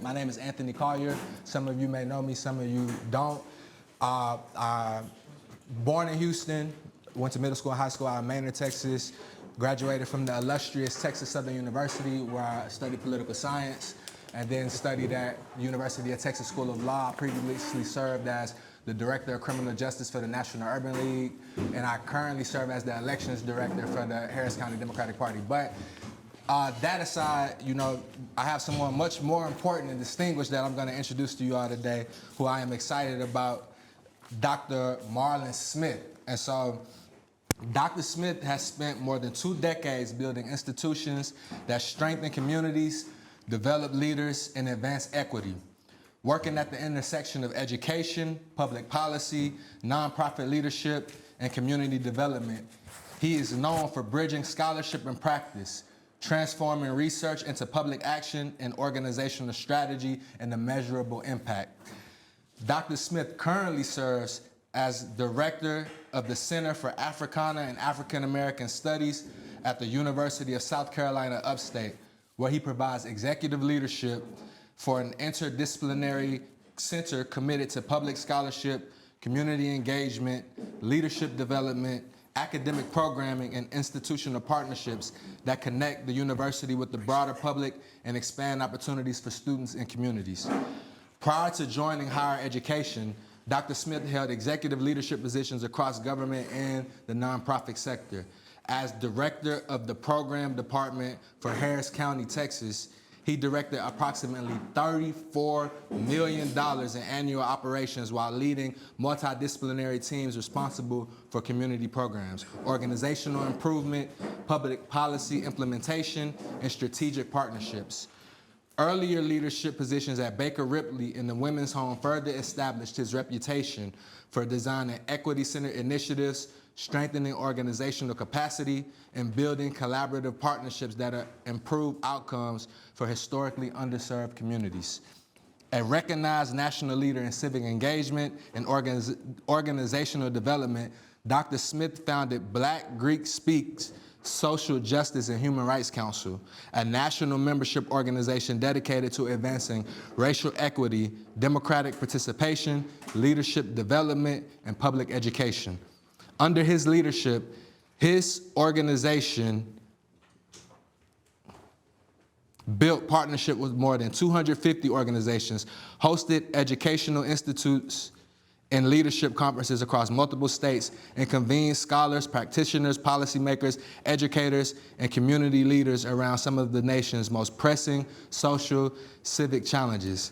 My name is Anthony Collier. Some of you may know me, some of you don't. Born in Houston, went to middle school and high school out in Maynard, Texas. Graduated from the illustrious Texas Southern University, where I studied political science, and then studied at the University of Texas School of Law. I previously served as the Director of Criminal Justice for the National Urban League, and I currently serve as the Elections Director for the Harris County Democratic Party. But that aside, I have someone much more important and distinguished that I'm going to introduce to you all today, who I am excited about, Dr. Marlon Smith. And so, Dr. Smith has spent more than 2 decades building institutions that strengthen communities, develop leaders, and advance equity. Working at the intersection of education, public policy, nonprofit leadership, and community development, he is known for bridging scholarship and practice, transforming research into public action and organizational strategy and a measurable impact. Dr. Smith currently serves as Director of the Center for Africana and African American Studies at the University of South Carolina Upstate, where he provides executive leadership for an interdisciplinary center committed to public scholarship, community engagement, leadership development, academic programming, and institutional partnerships that connect the university with the broader public and expand opportunities for students and communities. Prior to joining higher education, Dr. Smith held executive leadership positions across government and the nonprofit sector. As director of the program department for Harris County, Texas, he directed approximately $34 million in annual operations while leading multidisciplinary teams responsible for community programs, organizational improvement, public policy implementation, and strategic partnerships. Earlier leadership positions at Baker Ripley in the Women's Home further established his reputation for designing equity-centered initiatives, strengthening organizational capacity, and building collaborative partnerships that improve outcomes for historically underserved communities. A recognized national leader in civic engagement and organizational development, Dr. Smith founded Black Greek Speaks Social Justice and Human Rights Council, a national membership organization dedicated to advancing racial equity, democratic participation, leadership development, and public education. Under his leadership, his organization built partnership with more than 250 organizations, hosted educational institutes and leadership conferences across multiple states, and convened scholars, practitioners, policymakers, educators, and community leaders around some of the nation's most pressing social, civic challenges.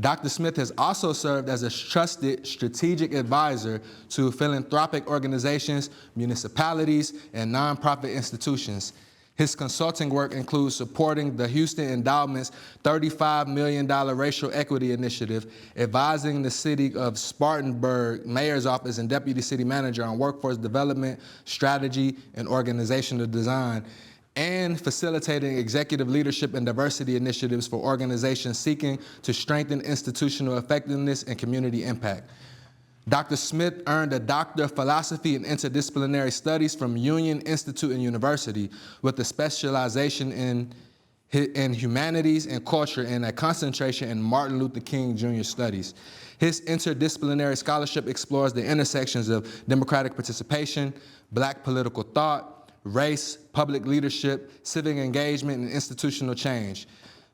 Dr. Smith has also served as a trusted strategic advisor to philanthropic organizations, municipalities, and nonprofit institutions. His consulting work includes supporting the Houston Endowment's $35 million racial equity initiative, advising the city of Spartanburg mayor's office and deputy city manager on workforce development, strategy, and organizational design, and facilitating executive leadership and diversity initiatives for organizations seeking to strengthen institutional effectiveness and community impact. Dr. Smith earned a Doctor of Philosophy in Interdisciplinary Studies from Union Institute and University with a specialization in humanities and culture and a concentration in Martin Luther King Jr. studies. His interdisciplinary scholarship explores the intersections of democratic participation, Black political thought, race, public leadership, civic engagement, and institutional change.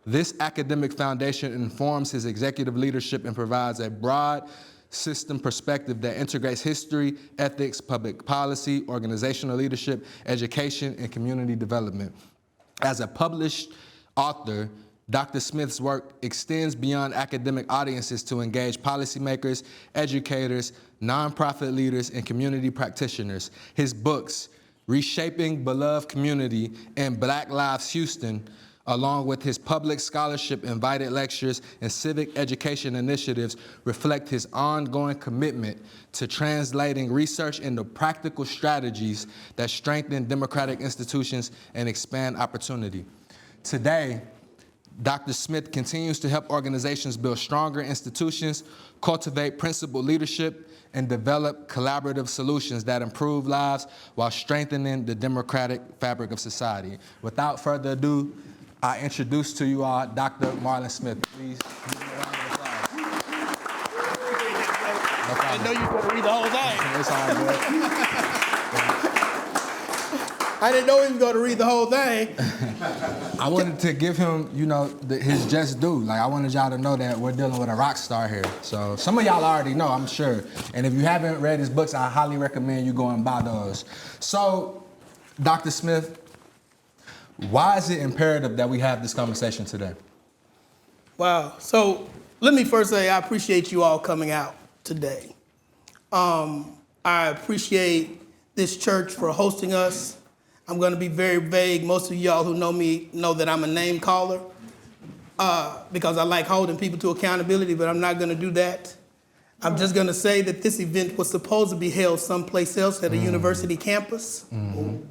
This academic foundation informs his executive leadership and provides a broad system perspective that integrates history, ethics, public policy, organizational leadership, education, and community development. As a published author, Dr. Smith's work extends beyond academic audiences to engage policymakers, educators, nonprofit leaders, and community practitioners. His books, Reshaping Beloved Community and Black Lives Houston, along with his public scholarship, invited lectures, and civic education initiatives, reflect his ongoing commitment to translating research into practical strategies that strengthen democratic institutions and expand opportunity. Today, Dr. Smith continues to help organizations build stronger institutions, cultivate principled leadership, and develop collaborative solutions that improve lives while strengthening the democratic fabric of society. Without further ado, I introduce to you all Dr. Marlon Smith. Please give him a round of applause. I know you're going to read the whole thing. It's all good. I didn't know he was going to read the whole thing. I wanted to give him, his just due. Like, I wanted y'all to know that we're dealing with a rock star here. So some of y'all already know, I'm sure. And if you haven't read his books, I highly recommend you go and buy those. So, Dr. Smith, why is it imperative that we have this conversation today? Wow. So let me first say I appreciate you all coming out today. I appreciate this church for hosting us. I'm going to be very vague. Most of y'all who know me know that I'm a name caller because I like holding people to accountability, but I'm not going to do that. I'm just going to say that this event was supposed to be held someplace else at a university campus. Mm-hmm.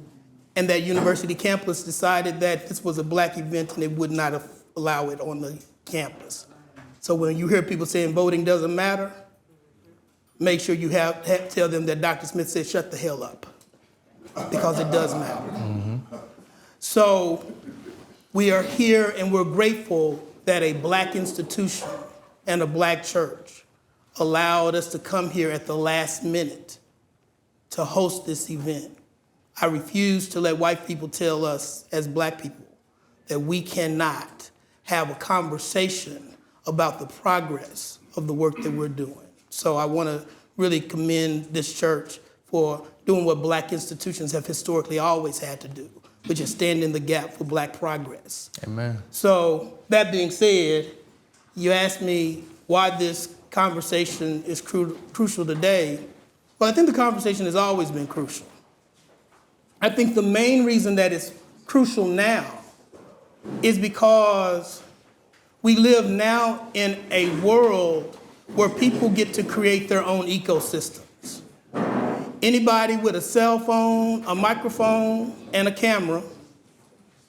And that university campus decided that this was a black event and they would not allow it on the campus. So when you hear people saying voting doesn't matter, make sure you tell them that Dr. Smith said shut the hell up, because it does matter. Mm-hmm. So we are here and we're grateful that a black institution and a black church allowed us to come here at the last minute to host this event. I refuse to let white people tell us as black people that we cannot have a conversation about the progress of the work that we're doing. So I want to really commend this church for doing what black institutions have historically always had to do, which is stand in the gap for black progress. Amen. So that being said, you asked me why this conversation is crucial today. Well, I think the conversation has always been crucial. I think the main reason that it's crucial now is because we live now in a world where people get to create their own ecosystems. Anybody with a cell phone, a microphone, and a camera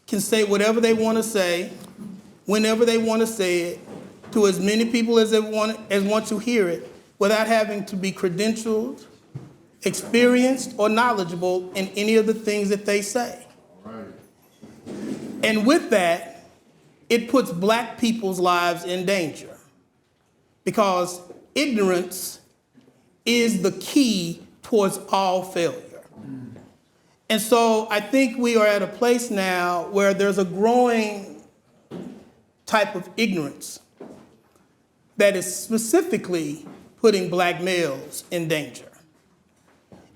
can say whatever they want to say, whenever they want to say it, to as many people as want to hear it, without having to be credentialed, experienced, or knowledgeable in any of the things that they say. Right. And with that, it puts black people's lives in danger, because ignorance is the key towards all failure. And so I think we are at a place now where there's a growing type of ignorance that is specifically putting black males in danger.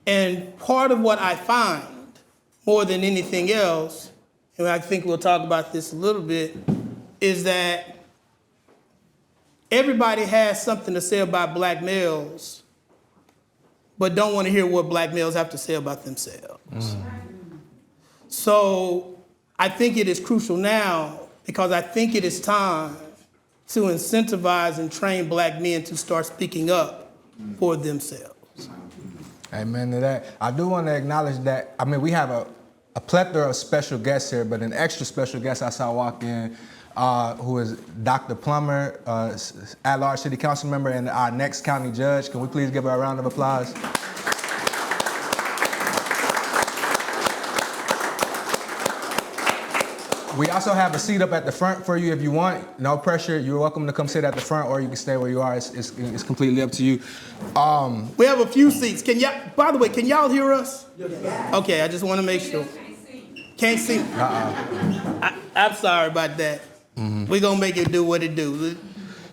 And part of what I find, more than anything else, and I think we'll talk about this a little bit, is that everybody has something to say about black males, but don't want to hear what black males have to say about themselves. So I think it is crucial now, because I think it is time to incentivize and train black men to start speaking up for themselves. Amen to that. I do want to acknowledge that, we have a plethora of special guests here, but an extra special guest I saw walk in, who is Dr. Plummer, at-large city council member and our next county judge. Can we please give her a round of applause? We also have a seat up at the front for you if you want. No pressure. You're welcome to come sit at the front, or you can stay where you are. It's completely up to you. We have a few seats. By the way, can y'all hear us? Yes. Okay, I just want to make sure. Can't see. I'm sorry about that. Mm-hmm. We're going to make it do what it do.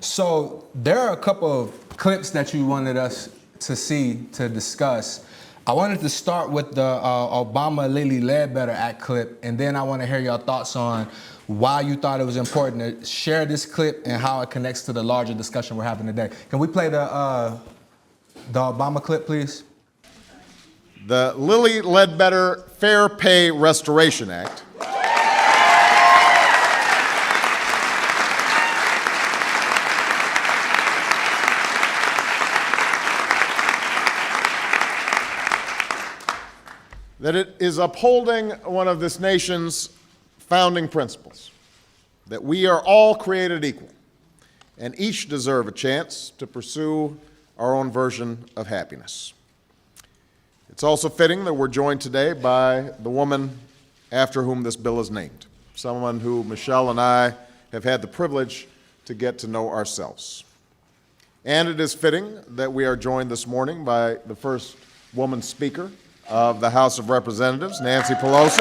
So there are a couple of clips that you wanted us to see, to discuss. I wanted to start with the Obama Lilly Ledbetter Act clip, and then I want to hear your thoughts on why you thought it was important to share this clip and how it connects to the larger discussion we're having today. Can we play the Obama clip, please? The Lilly Ledbetter Fair Pay Restoration Act that it is upholding one of this nation's founding principles, that we are all created equal and each deserve a chance to pursue our own version of happiness. It's also fitting that we're joined today by the woman after whom this bill is named, someone who Michelle and I have had the privilege to get to know ourselves. And it is fitting that we are joined this morning by the first woman speaker of the House of Representatives, Nancy Pelosi.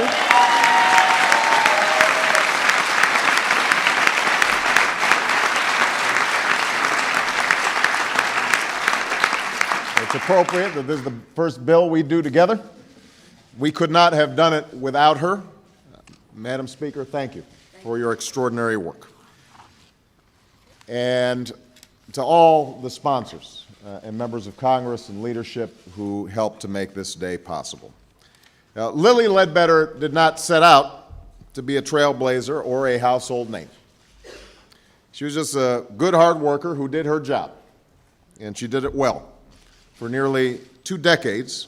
It's appropriate that this is the first bill we do together. We could not have done it without her. Madam Speaker, thank you for your extraordinary work. And to all the sponsors and members of Congress and leadership who helped to make this day possible. Lilly Ledbetter did not set out to be a trailblazer or a household name. She was just a good hard worker who did her job, and she did it well for nearly 2 decades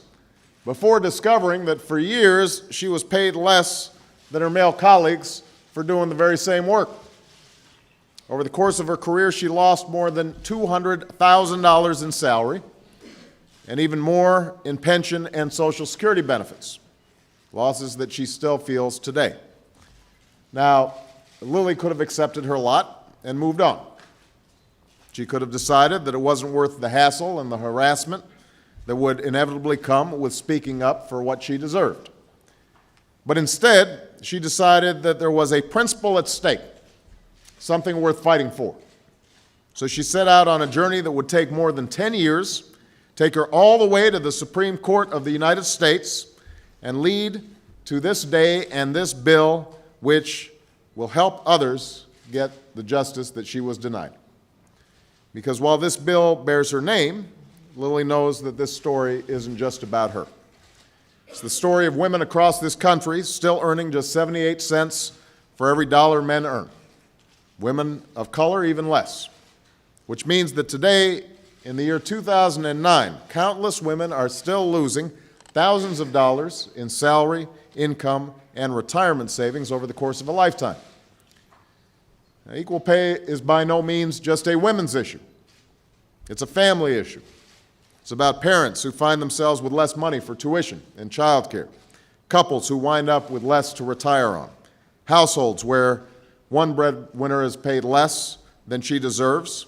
before discovering that for years she was paid less than her male colleagues for doing the very same work. Over the course of her career, she lost more than $200,000 in salary and even more in pension and Social Security benefits, losses that she still feels today. Now, Lilly could have accepted her lot and moved on. She could have decided that it wasn't worth the hassle and the harassment that would inevitably come with speaking up for what she deserved. But instead, she decided that there was a principle at stake, something worth fighting for. So she set out on a journey that would take more than 10 years, take her all the way to the Supreme Court of the United States, and lead to this day and this bill, which will help others get the justice that she was denied. Because while this bill bears her name, Lilly knows that this story isn't just about her. It's the story of women across this country still earning just 78 cents for every dollar men earn. Women of color even less, which means that today, in the year 2009, countless women are still losing thousands of dollars in salary, income, and retirement savings over the course of a lifetime. Now, equal pay is by no means just a women's issue. It's a family issue. It's about parents who find themselves with less money for tuition and childcare, couples who wind up with less to retire on, households where one breadwinner is paid less than she deserves.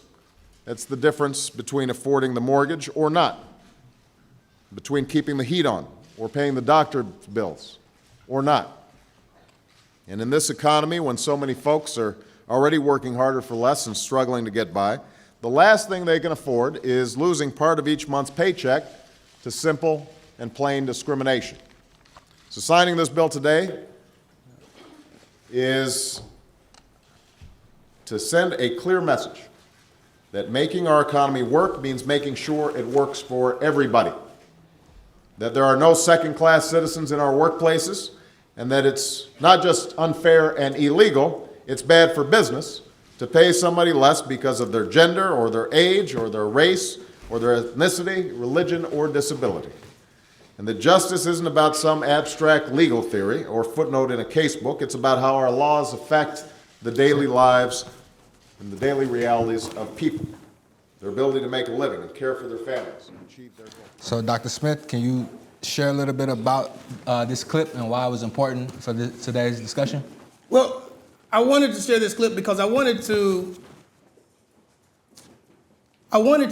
That's the difference between affording the mortgage or not, between keeping the heat on or paying the doctor bills or not. And in this economy, when so many folks are already working harder for less and struggling to get by, the last thing they can afford is losing part of each month's paycheck to simple and plain discrimination. So signing this bill today is to send a clear message that making our economy work means making sure it works for everybody, that there are no second-class citizens in our workplaces, and that it's not just unfair and illegal, it's bad for business to pay somebody less because of their gender or their age or their race or their ethnicity, religion, or disability. And that justice isn't about some abstract legal theory or footnote in a casebook. It's about how our laws affect the daily lives and the daily realities of people, their ability to make a living and care for their families and achieve their goals. So, Dr. Smith, can you share a little bit about this clip and why it was important for today's discussion? Well, I wanted to share this clip because I wanted to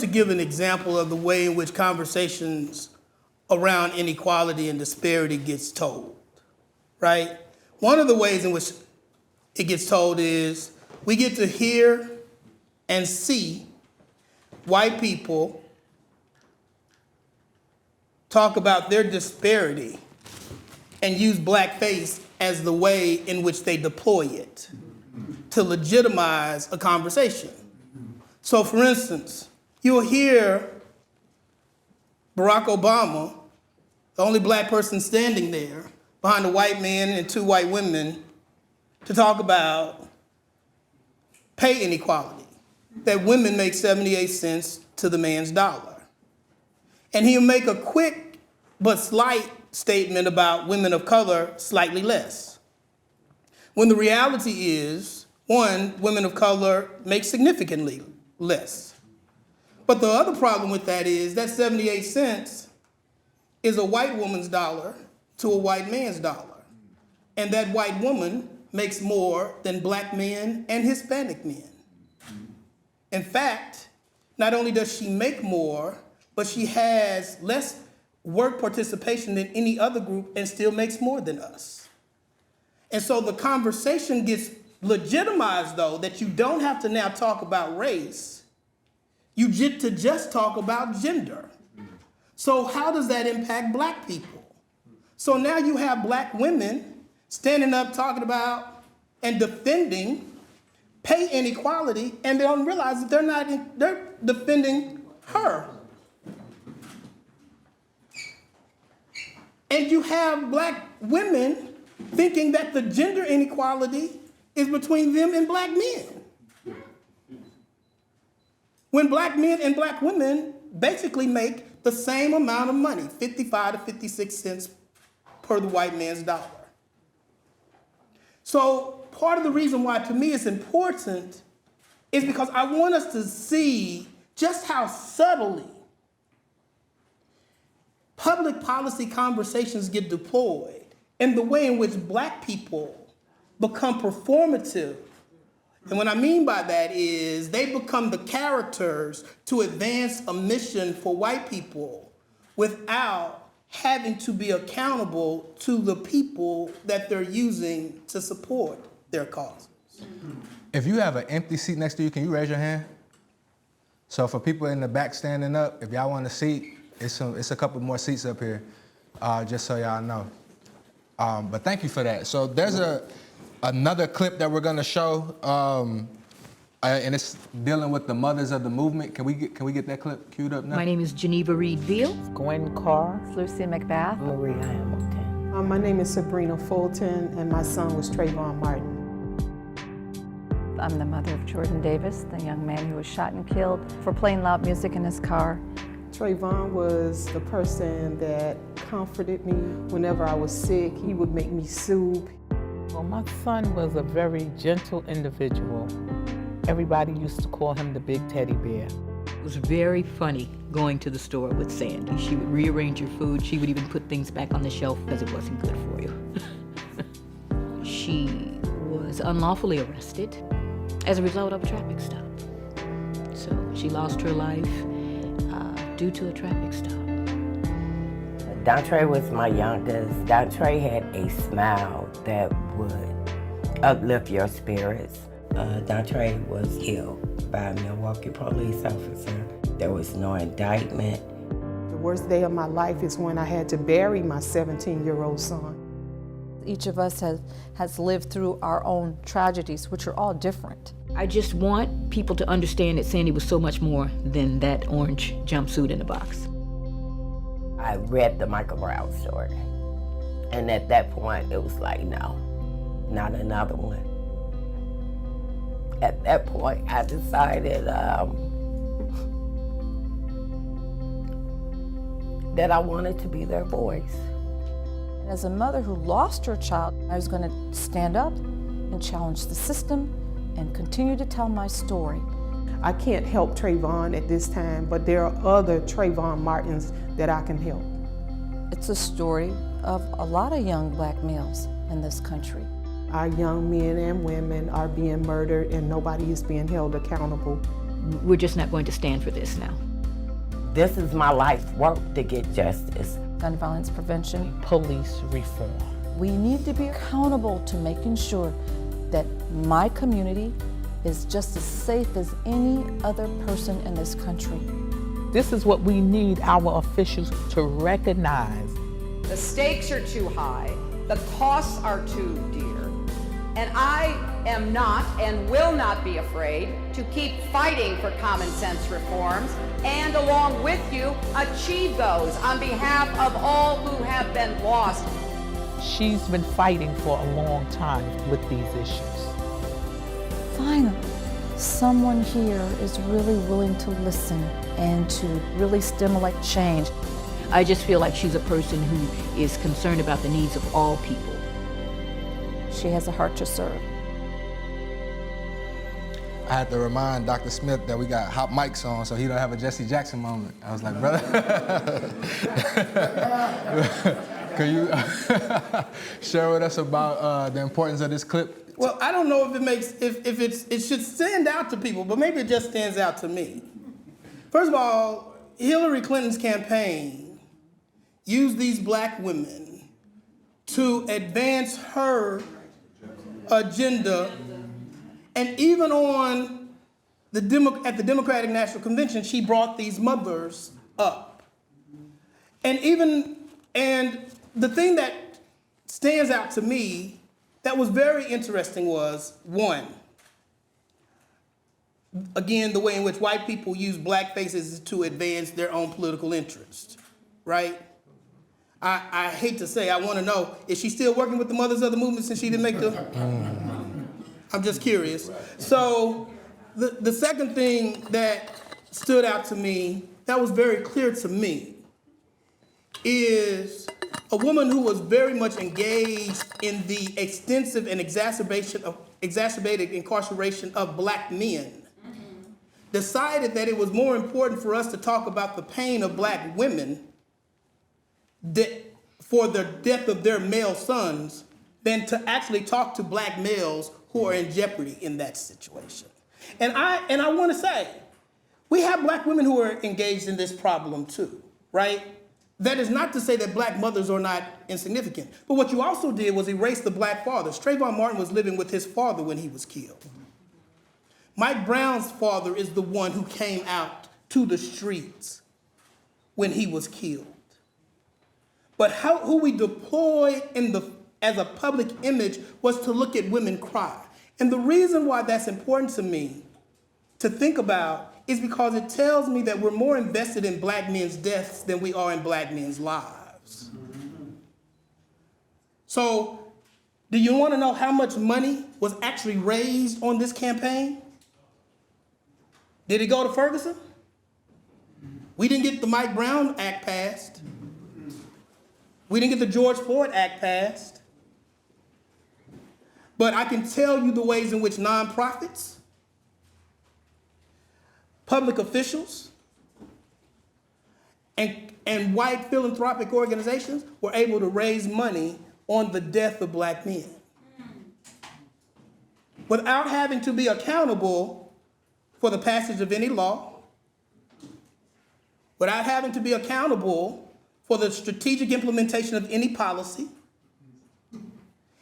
give an example of the way in which conversations around inequality and disparity gets told, right? One of the ways in which it gets told is we get to hear and see white people talk about their disparity and use blackface as the way in which they deploy it to legitimize a conversation. So for instance, you'll hear Barack Obama, the only black person standing there behind a white man and 2 white women, to talk about pay inequality, that women make 78 cents to the man's dollar. And he'll make a quick but slight statement about women of color slightly less. When the reality is, 1, women of color make significantly less. But the other problem with that is that 78 cents is a white woman's dollar to a white man's dollar. And that white woman makes more than black men and Hispanic men. In fact, not only does she make more, but she has less work participation than any other group and still makes more than us. And so the conversation gets legitimized, though, that you don't have to now talk about race. You get to just talk about gender. So how does that impact black people? So now you have black women standing up talking about and defending pay inequality, and they don't realize that they're defending her. And you have black women thinking that the gender inequality is between them and black men. When black men and black women basically make the same amount of money, 55 to 56 cents per the white man's dollar. So part of the reason why to me it's important is because I want us to see just how subtly public policy conversations get deployed and the way in which black people become performative. And what I mean by that is they become the characters to advance a mission for white people without having to be accountable to the people that they're using to support their causes. If you have an empty seat next to you, can you raise your hand? So for people in the back standing up, if y'all want a seat, it's a couple more seats up here, just so y'all know. But thank you for that. So there's another clip that we're gonna show, and it's dealing with the mothers of the movement. Can we get that clip queued up now? My name is Geneva Reed Veal. Gwen Carr, Lucy McBath. Maria Hamilton. My name is Sabrina Fulton, and my son was Trayvon Martin. I'm the mother of Jordan Davis, the young man who was shot and killed for playing loud music in his car. Trayvon was the person that comforted me. Whenever I was sick, he would make me soup. Well, my son was a very gentle individual. Everybody used to call him the big teddy bear. It was very funny going to the store with Sandy. She would rearrange your food. She would even put things back on the shelf because it wasn't good for you. She was unlawfully arrested as a result of a traffic stop. So she lost her life due to a traffic stop. Dontre was my youngest. Dontre had a smile that would uplift your spirits. Dontre was killed by a Milwaukee police officer. There was no indictment. The worst day of my life is when I had to bury my 17-year-old son. Each of us has lived through our own tragedies, which are all different. I just want people to understand that Sandy was so much more than that orange jumpsuit in the box. I read the Michael Brown story. And at that point, it was like, no, not another one. At that point, I decided that I wanted to be their voice. As a mother who lost her child, I was going to stand up and challenge the system and continue to tell my story. I can't help Trayvon at this time, but there are other Trayvon Martins that I can help. It's a story of a lot of young black males in this country. Our young men and women are being murdered and nobody is being held accountable. We're just not going to stand for this now. This is my life's work to get justice. Gun violence prevention. Police reform. We need to be accountable to making sure that my community is just as safe as any other person in this country. This is what we need our officials to recognize. The stakes are too high, the costs are too dear, and I am not and will not be afraid to keep fighting for common sense reforms and along with you, achieve those on behalf of all who have been lost. She's been fighting for a long time with these issues. Finally, someone here is really willing to listen and to really stimulate change. I just feel like she's a person who is concerned about the needs of all people. She has a heart to serve. I had to remind Dr. Smith that we got hot mics on so he don't have a Jesse Jackson moment. I was like, brother. Can you share with us about the importance of this clip? Well, I don't know if it makes, it should stand out to people, but maybe it just stands out to me. First of all, Hillary Clinton's campaign used these black women to advance her agenda, and even on at the Democratic National Convention, she brought these mothers up. And the thing that stands out to me that was very interesting was, one, again, the way in which white people use black faces to advance their own political interest, right? I hate to say, I want to know, is she still working with the mothers of the movement since she didn't make the... I'm just curious. So the second thing that stood out to me, that was very clear to me, is a woman who was very much engaged in the extensive and exacerbated incarceration of black men, decided that it was more important for us to talk about the pain of black women for the death of their male sons than to actually talk to black males who are in jeopardy in that situation. And I want to say, we have black women who are engaged in this problem too, right? That is not to say that black mothers are not insignificant. But what you also did was erase the black fathers. Trayvon Martin was living with his father when he was killed. Mike Brown's father is the one who came out to the streets when he was killed. But who we deployed as a public image was to look at women cry. And the reason why that's important to me to think about is because it tells me that we're more invested in black men's deaths than we are in black men's lives. So, do you want to know how much money was actually raised on this campaign? Did it go to Ferguson? We didn't get the Mike Brown Act passed. We didn't get the George Floyd Act passed. But I can tell you the ways in which nonprofits, public officials, and white philanthropic organizations were able to raise money on the death of black men without having to be accountable for the passage of any law, without having to be accountable for the strategic implementation of any policy,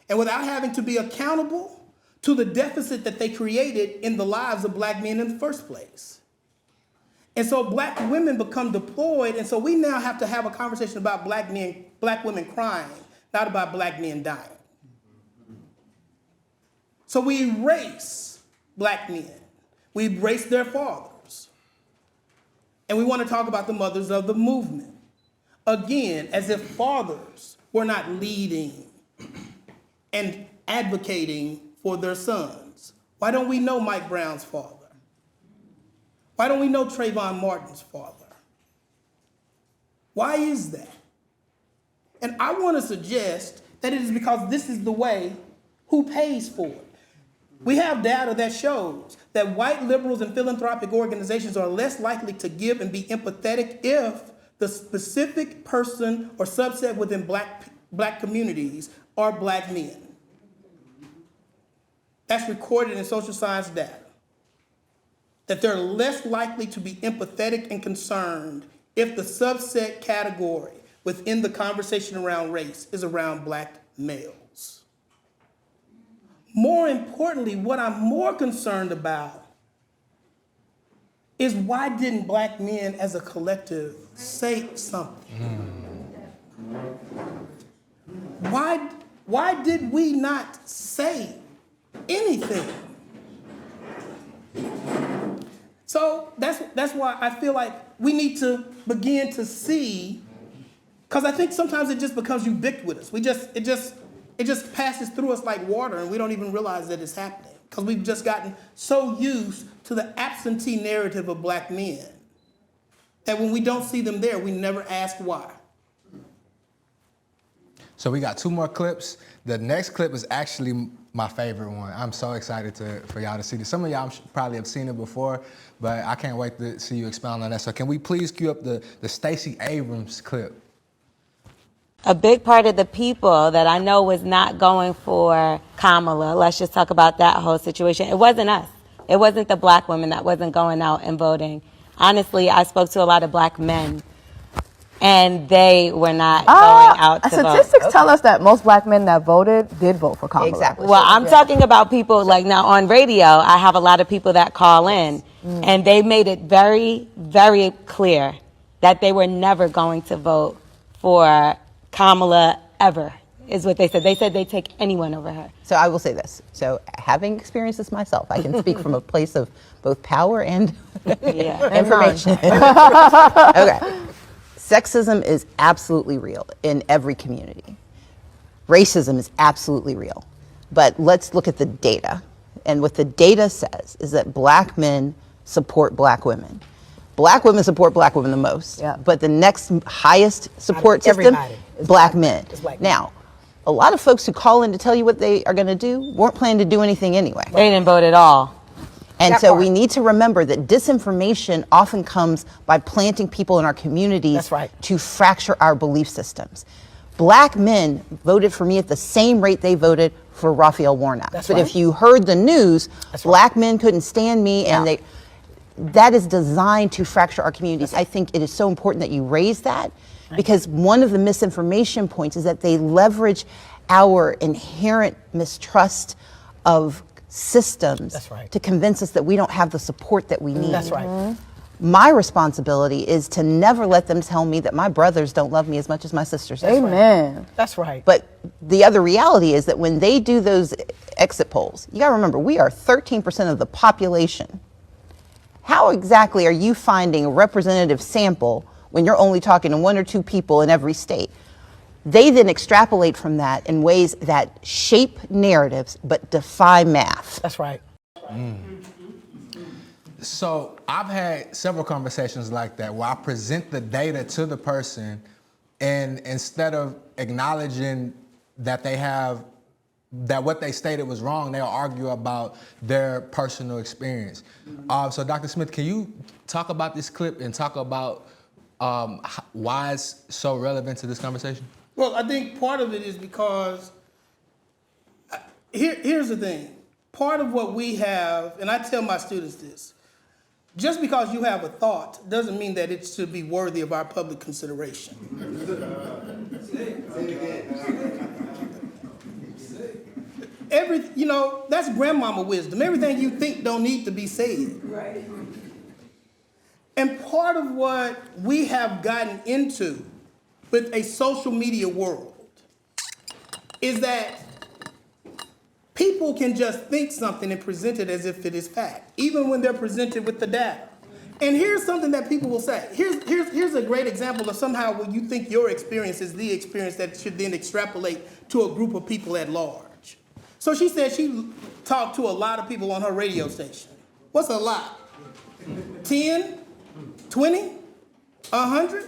and without having to be accountable to the deficit that they created in the lives of black men in the first place. And so black women become deployed, and so we now have to have a conversation about black women crying, not about black men dying. So we erase black men. We erase their fathers. And we want to talk about the mothers of the movement. Again, as if fathers were not leading and advocating for their sons. Why don't we know Mike Brown's father? Why don't we know Trayvon Martin's father? Why is that? And I want to suggest that it is because this is the way who pays for it. We have data that shows that white liberals and philanthropic organizations are less likely to give and be empathetic if the specific person or subset within black communities are black men. That's recorded in social science data. That they're less likely to be empathetic and concerned if the subset category within the conversation around race is around black males. More importantly, what I'm more concerned about is why didn't black men as a collective say something? Why did we not say anything? So that's why I feel like we need to begin to see, because I think sometimes it just becomes ubiquitous. It just passes through us like water, and we don't even realize that it's happening, because we've just gotten so used to the absentee narrative of black men that when we don't see them there, we never ask why. So we got 2 more clips. The next clip is actually my favorite one. I'm so excited for y'all to see this. Some of y'all probably have seen it before, but I can't wait to see you expound on that. So can we please cue up the Stacey Abrams clip? A big part of the people that I know was not going for Kamala, let's just talk about that whole situation. It wasn't us. It wasn't the black women that wasn't going out and voting. Honestly, I spoke to a lot of black men, and they were not going out to vote. Statistics tell us that most black men that voted did vote for Kamala. Exactly. Well, I'm talking about people like now on radio, I have a lot of people that call in, and they made it very, very clear that they were never going to vote for Kamala ever, is what they said. They said they'd take anyone over her. So I will say this. So having experienced this myself, I can speak from a place of both power and information. Okay. Sexism is absolutely real in every community. Racism is absolutely real. But let's look at the data. And what the data says is that black men support black women. Black women support black women the most. Yeah. But the next highest support system, black men. Now, a lot of folks who call in to tell you what they are going to do weren't planning to do anything anyway. They didn't vote at all. And so we need to remember that disinformation often comes by planting people in our communities to fracture our belief systems. Black men voted for me at the same rate they voted for Raphael Warnock. But if you heard the news, black men couldn't stand me, and that is designed to fracture our communities. I think it is so important that you raise that, because one of the misinformation points is that they leverage our inherent mistrust of systems to convince us that we don't have the support that we need. That's right. My responsibility is to never let them tell me that my brothers don't love me as much as my sisters do. Amen. That's right. But the other reality is that when they do those exit polls, you gotta remember, we are 13% of the population. How exactly are you finding a representative sample when you're only talking to one or two people in every state? They then extrapolate from that in ways that shape narratives but defy math. That's right. So I've had several conversations like that where I present the data to the person, and instead of acknowledging that that what they stated was wrong, they'll argue about their personal experience. So Dr. Smith, can you talk about this clip and talk about why it's so relevant to this conversation? Well, I think part of it is because, here's the thing. Part of what we have, and I tell my students this, just because you have a thought doesn't mean that it should be worthy of our public consideration. That's grandmama wisdom. Everything you think don't need to be said. Right. And part of what we have gotten into with a social media world is that people can just think something and present it as if it is fact, even when they're presented with the data. And here's something that people will say. Here's a great example of somehow where you think your experience is the experience that should then extrapolate to a group of people at large. So she said she talked to a lot of people on her radio station. What's a lot? 10? 20? 100?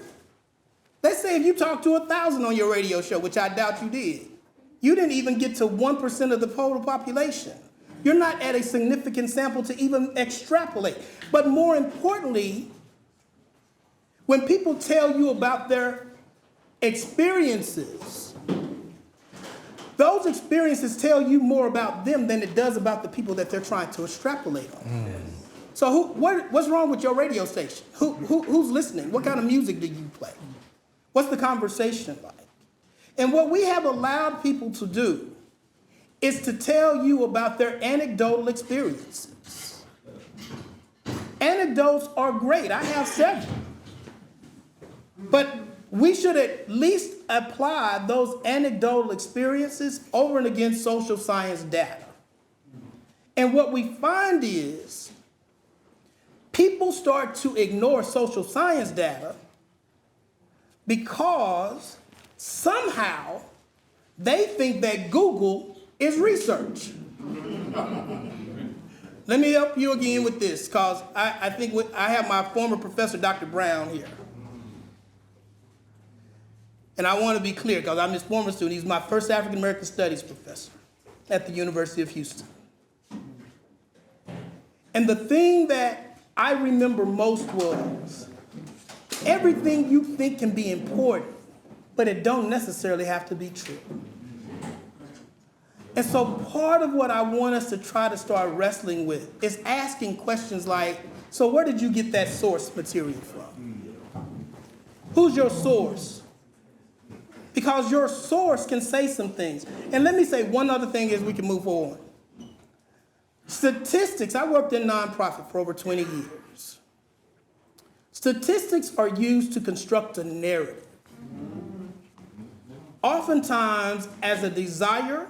Let's say if you talked to 1,000 on your radio show, which I doubt you did, you didn't even get to 1% of the total population. You're not at a significant sample to even extrapolate. But more importantly, when people tell you about their experiences, those experiences tell you more about them than it does about the people that they're trying to extrapolate on. So what's wrong with your radio station? Who's listening? What kind of music do you play? What's the conversation like? And what we have allowed people to do is to tell you about their anecdotal experiences. Anecdotes are great. I have several. But we should at least apply those anecdotal experiences over and against social science data. And what we find is people start to ignore social science data because somehow they think that Google is research. Let me help you again with this, because I think I have my former professor, Dr. Brown, here. And I want to be clear, because I'm his former student. He's my first African American Studies professor at the University of Houston. And the thing that I remember most was everything you think can be important but it don't necessarily have to be true. And so part of what I want us to try to start wrestling with is asking questions like, so where did you get that source material from? Who's your source? Because your source can say some things. And let me say one other thing as we can move on. Statistics, I worked in nonprofit for over 20 years. Statistics are used to construct a narrative. Oftentimes as a desire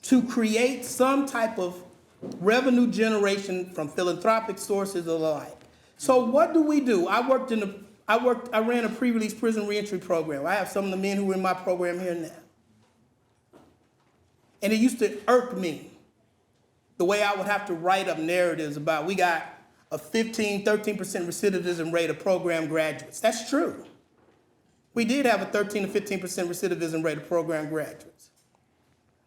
to create some type of revenue generation from philanthropic sources or the like. So what do? I ran a pre-release prison reentry program. I have some of the men who were in my program here now. And it used to irk me the way I would have to write up narratives about we got a 13% recidivism rate of program graduates. That's true. We did have a 13 to 15% recidivism rate of program graduates.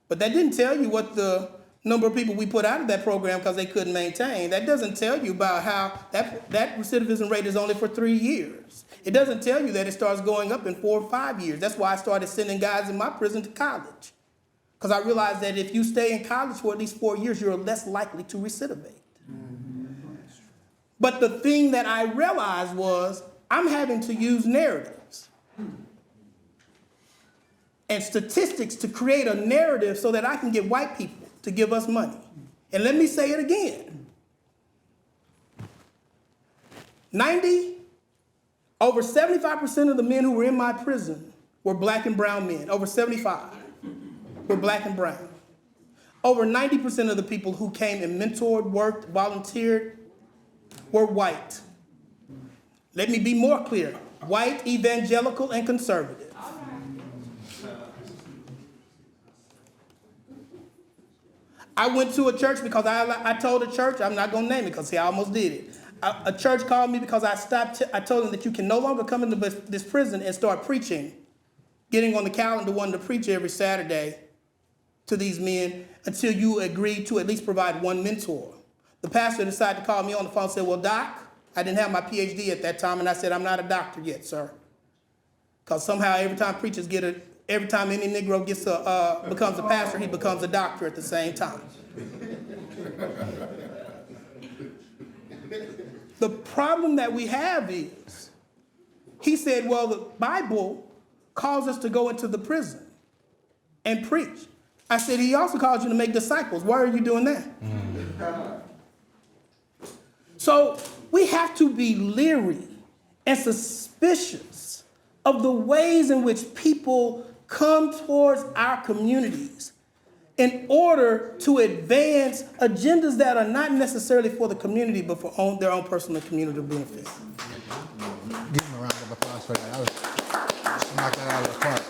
But that didn't tell you what the number of people we put out of that program because they couldn't maintain. That doesn't tell you about how that recidivism rate is only for 3 years. It doesn't tell you that it starts going up in 4 or 5 years. That's why I started sending guys in my prison to college. Because I realized that if you stay in college for at least 4 years, you're less likely to recidivate. But the thing that I realized was I'm having to use narratives and statistics to create a narrative so that I can get white people to give us money. And let me say it again. Over 75% of the men who were in my prison were black and brown men. Over 75 were black and brown. Over 90% of the people who came and mentored, worked, volunteered were white. Let me be more clear. White, evangelical, and conservative. I went to a church because I told a church, I'm not going to name it because I almost did it. A church called me because I told them that you can no longer come into this prison and start preaching, getting on the calendar wanting to preach every Saturday to these men until you agree to at least provide one mentor. The pastor decided to call me on the phone and said, well, Doc, I didn't have my PhD at that time, and I said, I'm not a doctor yet, sir. Because somehow every time any Negro becomes a pastor, he becomes a doctor at the same time. The problem that we have is, he said, well, the Bible calls us to go into the prison and preach. I said, he also calls you to make disciples. Why are you doing that? So we have to be leery and suspicious of the ways in which people come towards our communities in order to advance agendas that are not necessarily for the community, but for their own personal community benefit. Give them a round of applause for that. Knock that out of the park.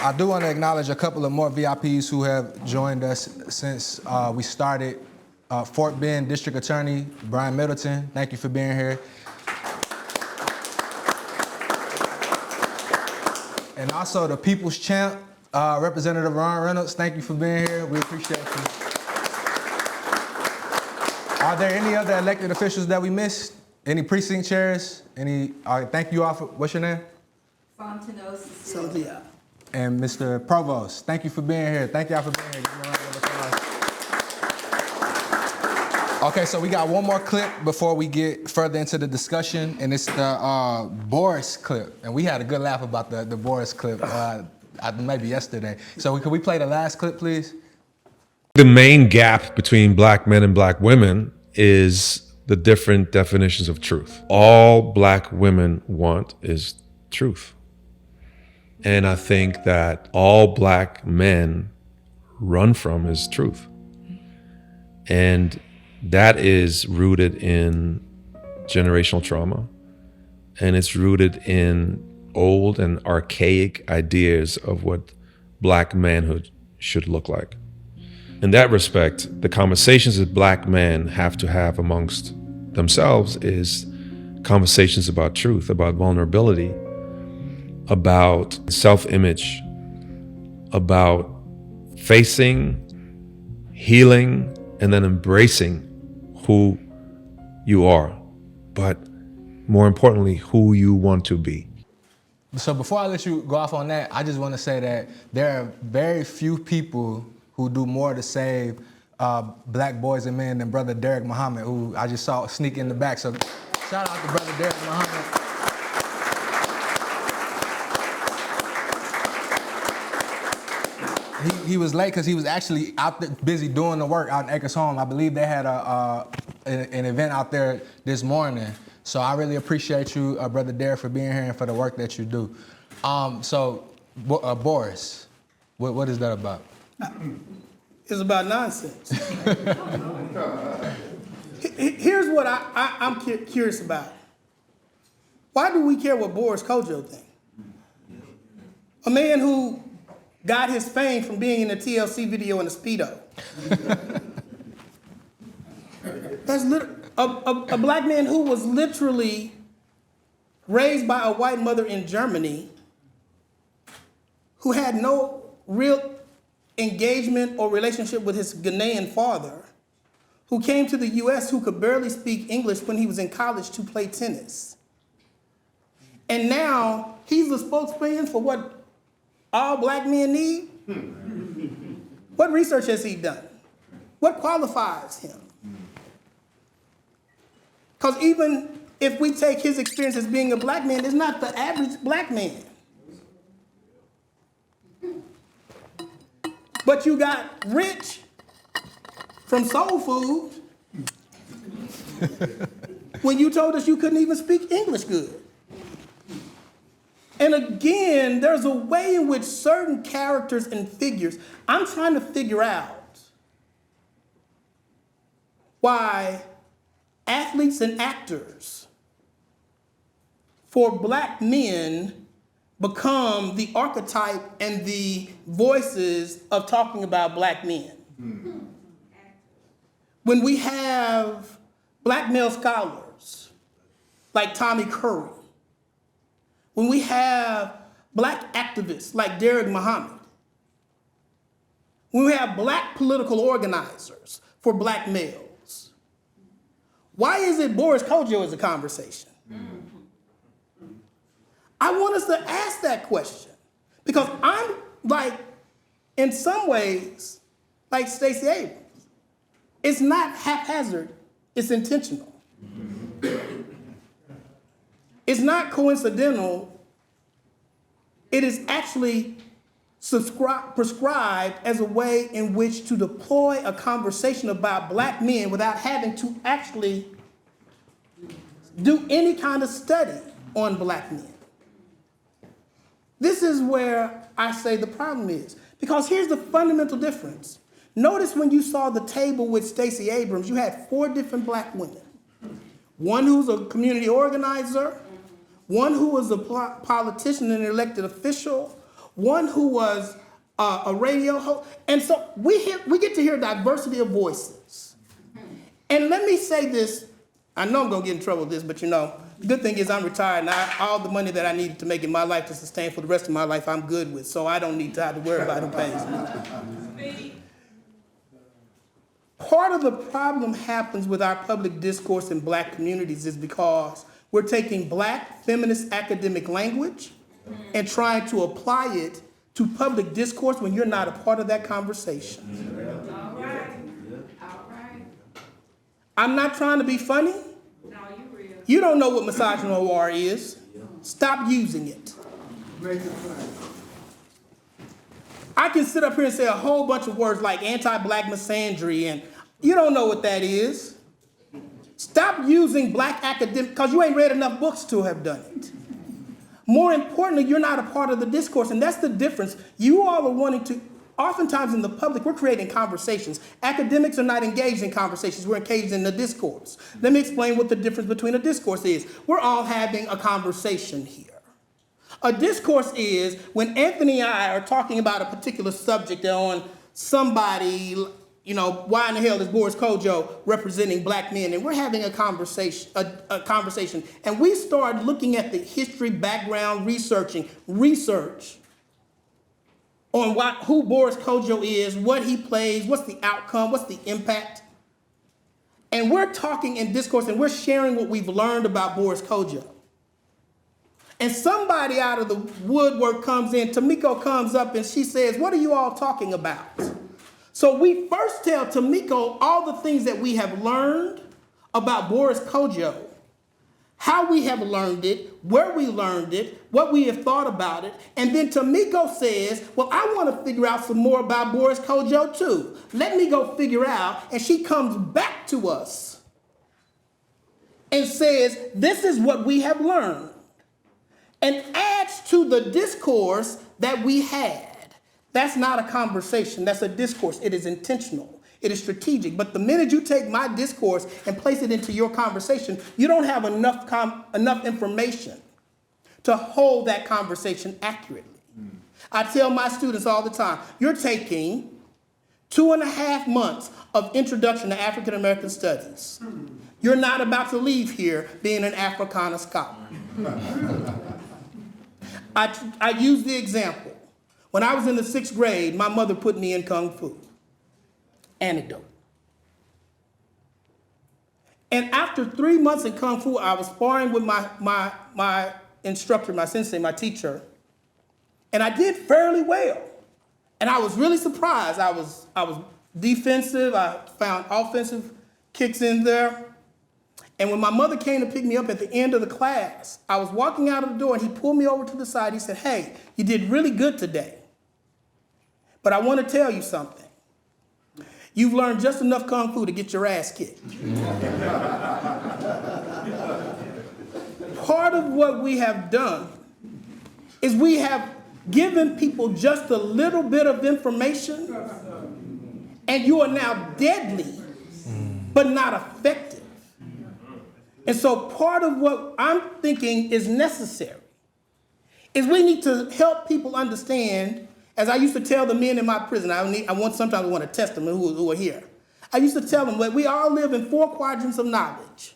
I do want to acknowledge a couple of more VIPs who have joined us since we started. Fort Bend District Attorney Brian Middleton, thank you for being here. And also the People's Champ, Representative Ron Reynolds, thank you for being here. We appreciate you. Are there any other elected officials that we missed? Any precinct chairs? Thank you all for, what's your name? Fontenot Cecilia. And Mr. Provost, thank you for being here. Thank y'all for being here. Give me a round of applause. Okay, so we got one more clip before we get further into the discussion, and it's the Boris clip. And we had a good laugh about the Boris clip maybe yesterday. So can we play the last clip, please? The main gap between black men and black women is the different definitions of truth. All black women want is truth. And I think that all black men run from is truth. And that is rooted in generational trauma, and it's rooted in old and archaic ideas of what black manhood should look like. In that respect, the conversations that black men have to have amongst themselves is conversations about truth, about vulnerability, about self-image, about facing, healing, and then embracing who you are, but more importantly, who you want to be. So before I let you go off on that, I just want to say that there are very few people who do more to save black boys and men than Brother Derek Muhammad, who I just saw sneak in the back. So shout out to Brother Derek Muhammad. He was late because he was actually out there busy doing the work out in Acres Home. I believe they had an event out there this morning. So I really appreciate you, Brother Derek, for being here and for the work that you do. Boris, what is that about? It's about nonsense. Here's what I'm curious about. Why do we care what Boris Kodjoe thinks? A man who got his fame from being in a TLC video in a Speedo. That's a black man who was literally raised by a white mother in Germany, who had no real engagement or relationship with his Ghanaian father, who came to the US, who could barely speak English when he was in college to play tennis. And now he's the spokesman for what all black men need? What research has he done? What qualifies him? Because even if we take his experience as being a black man, it's not the average black man. But you got Rich from Soul Food when you told us you couldn't even speak English good. And again, there's a way in which certain characters and figures, I'm trying to figure out why athletes and actors for black men become the archetype and the voices of talking about black men. When we have black male scholars like Tommy Curry, when we have black activists like Derek Muhammad, when we have black political organizers for black males, why is it Boris Kodjoe is a conversation? I want us to ask that question because I'm like, in some ways, like Stacey Abrams. It's not haphazard, it's intentional. It's not coincidental. It is actually prescribed as a way in which to deploy a conversation about black men without having to actually do any kind of study on black men. This is where I say the problem is. Because here's the fundamental difference. Notice when you saw the table with Stacey Abrams, you had 4 different black women. One who's a community organizer, one who was a politician and elected official, one who was a radio host. And so we get to hear diversity of voices. And let me say this, I know I'm gonna get in trouble with this, but you know, the good thing is I'm retired and all the money that I needed to make in my life to sustain for the rest of my life, I'm good with. So I don't need to have to worry about who pays me. Part of the problem happens with our public discourse in black communities is because we're taking black feminist academic language and trying to apply it to public discourse when you're not a part of that conversation. All right. All right. I'm not trying to be funny. No, you real. You don't know what misogynoir is. Stop using it. I can sit up here and say a whole bunch of words like anti-black misandry, and you don't know what that is. Stop using black academic, because you ain't read enough books to have done it. More importantly, you're not a part of the discourse, and that's the difference. You all are wanting to, oftentimes in the public, we're creating conversations. Academics are not engaged in conversations, we're engaged in the discourse. Let me explain what the difference between a discourse is. We're all having a conversation here. A discourse is when Anthony and I are talking about a particular subject on somebody, you know, why in the hell is Boris Kodjoe representing black men? And we're having a conversation, and we start looking at the history, background, research on who Boris Kodjoe is, what he plays, what's the outcome, what's the impact. And we're talking in discourse and we're sharing what we've learned about Boris Kodjoe. And somebody out of the woodwork comes in, Tamiko comes up and she says, what are you all talking about? So we first tell Tamiko all the things that we have learned about Boris Kodjoe, how we have learned it, where we learned it, what we have thought about it. And then Tamiko says, well, I want to figure out some more about Boris Kodjoe too. Let me go figure out. And she comes back to us and says, this is what we have learned, and adds to the discourse that we had. That's not a conversation, that's a discourse. It is intentional, it is strategic. But the minute you take my discourse and place it into your conversation, you don't have enough information to hold that conversation accurately. I tell my students all the time, you're taking 2.5 months of introduction to African American studies. You're not about to leave here being an Africana scholar. I use the example. When I was in the 6th grade, my mother put me in Kung Fu. Anecdote. And after 3 months in Kung Fu, I was sparring with my instructor, my sensei, my teacher, and I did fairly well. And I was really surprised. I was defensive, I found offensive kicks in there. And when my mother came to pick me up at the end of the class, I was walking out of the door and he pulled me over to the side. He said, hey, you did really good today, but I want to tell you something. You've learned just enough Kung Fu to get your ass kicked. Part of what we have done is we have given people just a little bit of information, and you are now deadly, but not effective. And so part of what I'm thinking is necessary is we need to help people understand, as I used to tell the men in my prison, sometimes I want to test them who are here. I used to tell them that we all live in 4 quadrants of knowledge.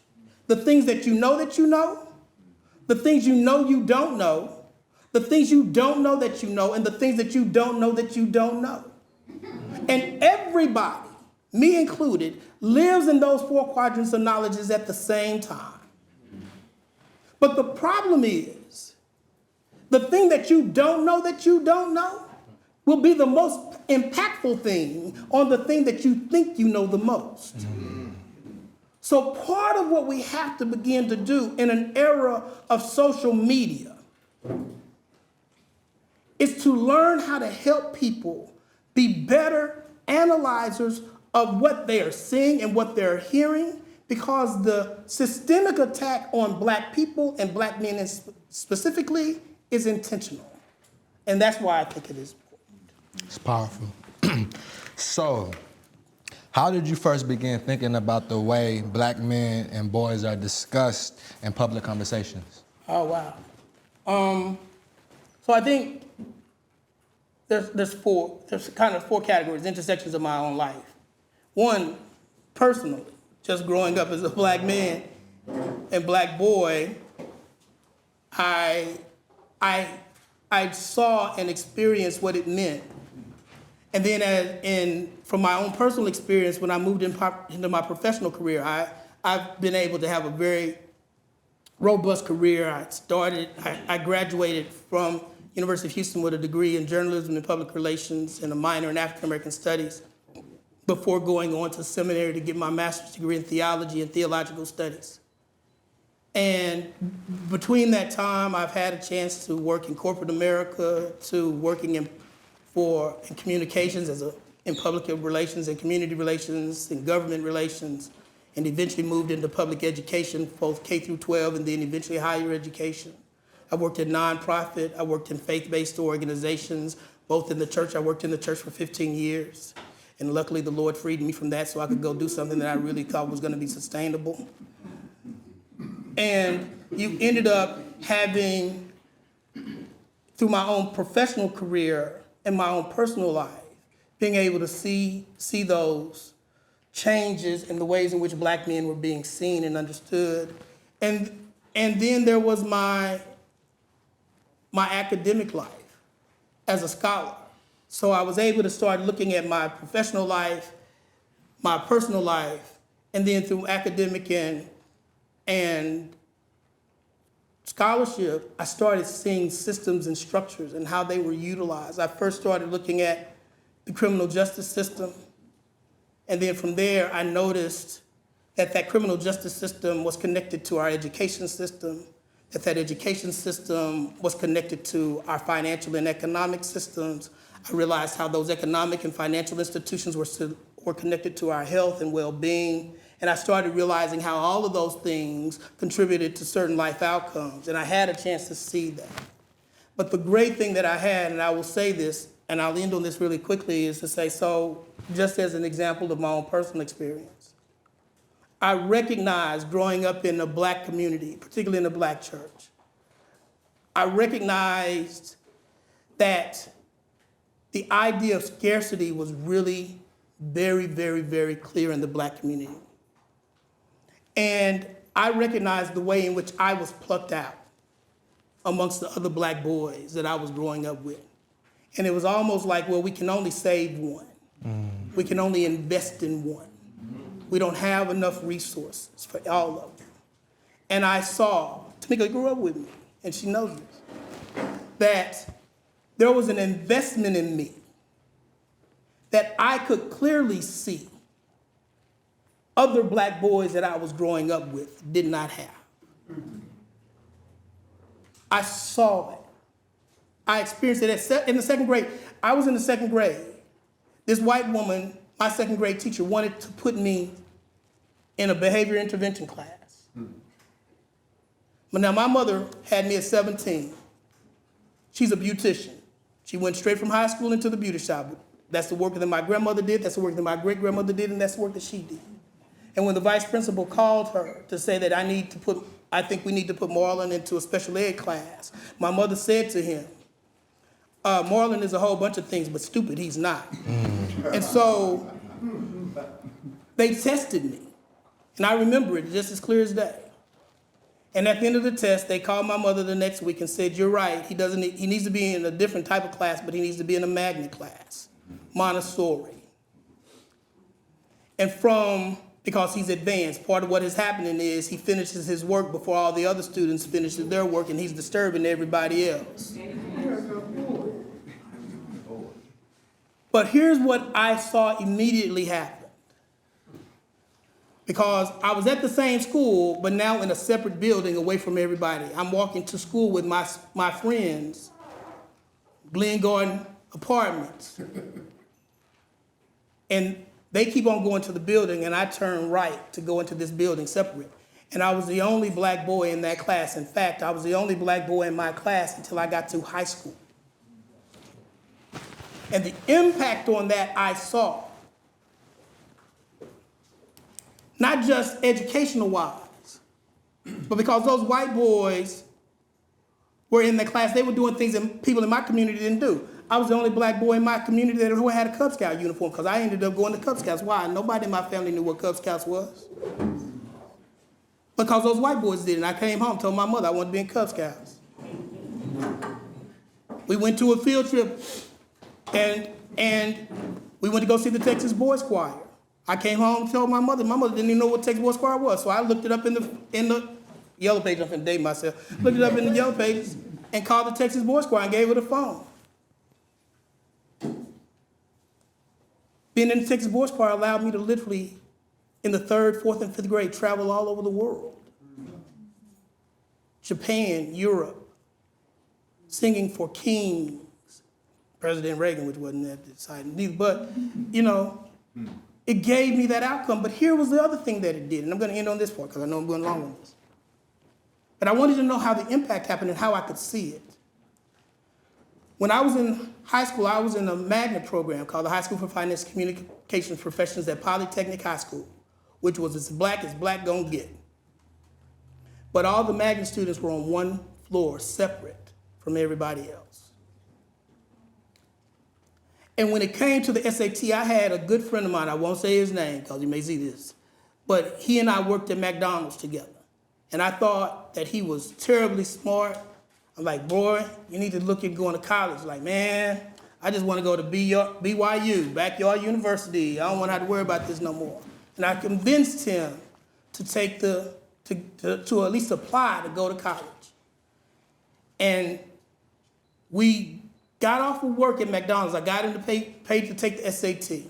The things that you know, the things you know you don't know, the things you don't know that you know, and the things that you don't know that you don't know. And everybody, me included, lives in those 4 quadrants of knowledges at the same time. But the problem is, the thing that you don't know will be the most impactful thing on the thing that you think you know the most. So part of what we have to begin to do in an era of social media is to learn how to help people be better analyzers of what they are seeing and what they're hearing, because the systemic attack on black people and black men specifically is intentional. And that's why I think it is important. It's powerful. So, how did you first begin thinking about the way black men and boys are discussed in public conversations? Oh, wow. So I think there's kind of 4 categories, intersections of my own life. One, personally, just growing up as a black man and black boy, I saw and experienced what it meant. And then from my own personal experience, when I moved into my professional career, I've been able to have a very robust career. I graduated from University of Houston with a degree in journalism and public relations and a minor in African American studies before going on to seminary to get my master's degree in theology and theological studies. And between that time, I've had a chance to work in corporate America, to working in communications in public relations and community relations and government relations, and eventually moved into public education, both K through 12 and then eventually higher education. I worked in nonprofit, I worked in faith-based organizations, both in the church. I worked in the church for 15 years. And luckily the Lord freed me from that so I could go do something that I really thought was gonna be sustainable. And you ended up having, through my own professional career and my own personal life, being able to see those changes in the ways in which black men were being seen and understood. And then there was my academic life as a scholar. So I was able to start looking at my professional life, my personal life, and then through academic and scholarship, I started seeing systems and structures and how they were utilized. I first started looking at the criminal justice system, and then from there, I noticed that criminal justice system was connected to our education system, that education system was connected to our financial and economic systems. I realized how those economic and financial institutions were connected to our health and well-being. And I started realizing how all of those things contributed to certain life outcomes. And I had a chance to see that. But the great thing that I had, and I will say this, and I'll end on this really quickly, is to say, so just as an example of my own personal experience, I recognized growing up in a black community, particularly in a black church, I recognized that the idea of scarcity was really very, very, very clear in the black community. And I recognized the way in which I was plucked out amongst the other black boys that I was growing up with. And it was almost like, well, we can only save one. We can only invest in one. We don't have enough resources for all of them. And I saw, Tamika grew up with me, and she knows this, that there was an investment in me that I could clearly see other black boys that I was growing up with did not have. I saw it. I experienced it in the second grade. I was in the second grade. This white woman, my second grade teacher, wanted to put me in a behavior intervention class. But now my mother had me at 17. She's a beautician. She went straight from high school into the beauty shop. That's the work that my grandmother did, that's the work that my great-grandmother did, and that's the work that she did. And when the vice principal called her to say that I think we need to put Marlon into a special ed class, my mother said to him, Marlon is a whole bunch of things, but stupid he's not. And so they tested me. And I remember it just as clear as day. And at the end of the test, they called my mother the next week and said, you're right, he needs to be in a different type of class, but he needs to be in a magnet class, Montessori. And because he's advanced, part of what is happening is he finishes his work before all the other students finish their work, and he's disturbing everybody else. But here's what I saw immediately happen. Because I was at the same school, but now in a separate building away from everybody. I'm walking to school with my friends, Glen Garden Apartments. And they keep on going to the building, and I turn right to go into this building separate. And I was the only black boy in that class. In fact, I was the only black boy in my class until I got to high school. And the impact on that I saw, not just educational-wise, but because those white boys were in the class, they were doing things that people in my community didn't do. I was the only black boy in my community that who had a Cub Scout uniform because I ended up going to Cub Scouts. Why? Nobody in my family knew what Cub Scouts was. Because those white boys did, and I came home, told my mother I wanted to be in Cub Scouts. We went to a field trip, and we went to go see the Texas Boys Choir. I came home, told my mother didn't even know what Texas Boys Choir was, so I looked it up in the yellow pages. I'm finna date myself. Looked it up in the yellow pages and called the Texas Boys Choir and gave her the phone. Being in the Texas Boys Choir allowed me to literally, in the 3rd, 4th, and 5th grade, travel all over the world. Japan, Europe, singing for kings. President Reagan, which wasn't that exciting either, but, it gave me that outcome. But here was the other thing that it did, and I'm going to end on this part because I know I'm going long on this. But I wanted to know how the impact happened and how I could see it. When I was in high school, I was in a magnet program called the High School for Finance Communications Professionals at Polytechnic High School, which was as black gonna get. But all the magnet students were on one floor, separate from everybody else. And when it came to the SAT, I had a good friend of mine, I won't say his name because he may see this, but he and I worked at McDonald's together. And I thought that he was terribly smart. I'm like, boy, you need to look at going to college. Like, man, I just want to go to BYU, Backyard University. I don't want to have to worry about this no more. And I convinced him to take to at least apply to go to college. And we got off of work at McDonald's. I got him to pay to take the SAT.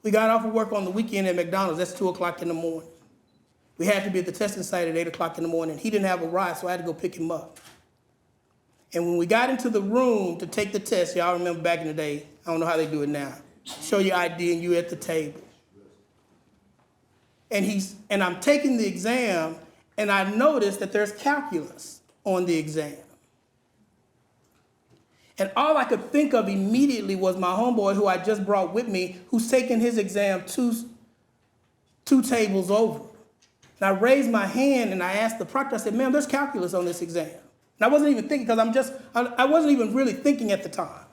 We got off of work on the weekend at McDonald's. That's 2 o'clock in the morning. We had to be at the testing site at 8 o'clock in the morning. He didn't have a ride, so I had to go pick him up. And when we got into the room to take the test, y'all remember back in the day, I don't know how they do it now, show your ID and you at the table. And I'm taking the exam, and I noticed that there's calculus on the exam. And all I could think of immediately was my homeboy who I just brought with me, who's taking his exam two tables over. And I raised my hand and I asked the proctor, I said, ma'am, there's calculus on this exam. And I wasn't even thinking, because I wasn't even really thinking at the time.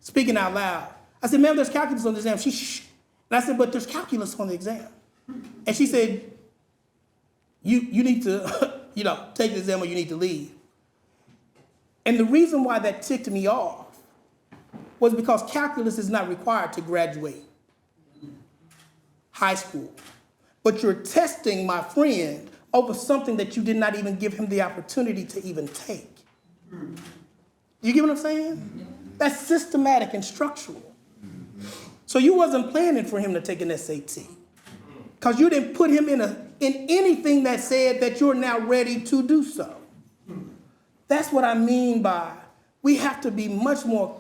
Speaking out loud. I said, ma'am, there's calculus on the exam. She, shh. And I said, but there's calculus on the exam. And she said, you need to, take the exam or you need to leave. And the reason why that ticked me off was because calculus is not required to graduate high school. But you're testing my friend over something that you did not even give him the opportunity to even take. You get what I'm saying? That's systematic and structural. So you wasn't planning for him to take an SAT, because you didn't put him in anything that said that you're now ready to do so. That's what I mean by we have to be much more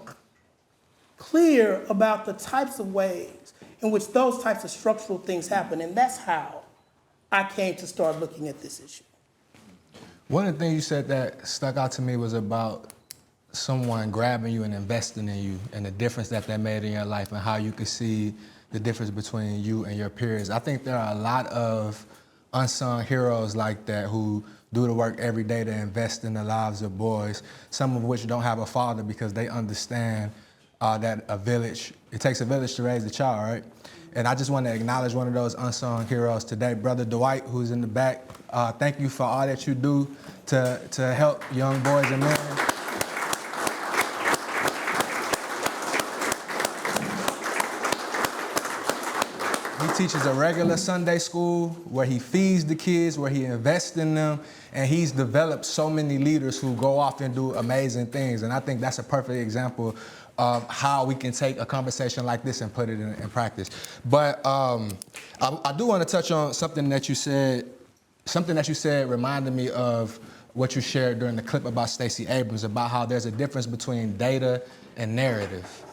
clear about the types of ways in which those types of structural things happen. And that's how I came to start looking at this issue. One of the things you said that stuck out to me was about someone grabbing you and investing in you, and the difference that made in your life, and how you could see the difference between you and your peers. I think there are a lot of unsung heroes like that who do the work every day to invest in the lives of boys, some of which don't have a father because they understand that it takes a village to raise a child, right? And I just want to acknowledge one of those unsung heroes today, Brother Dwight, who's in the back. Thank you for all that you do to help young boys and men. He teaches a regular Sunday school where he feeds the kids, where he invests in them, and he's developed so many leaders who go off and do amazing things. And I think that's a perfect example of how we can take a conversation like this and put it in practice. But I do want to touch on something that you said. Something that you said reminded me of what you shared during the clip about Stacey Abrams, about how there's a difference between data and narrative.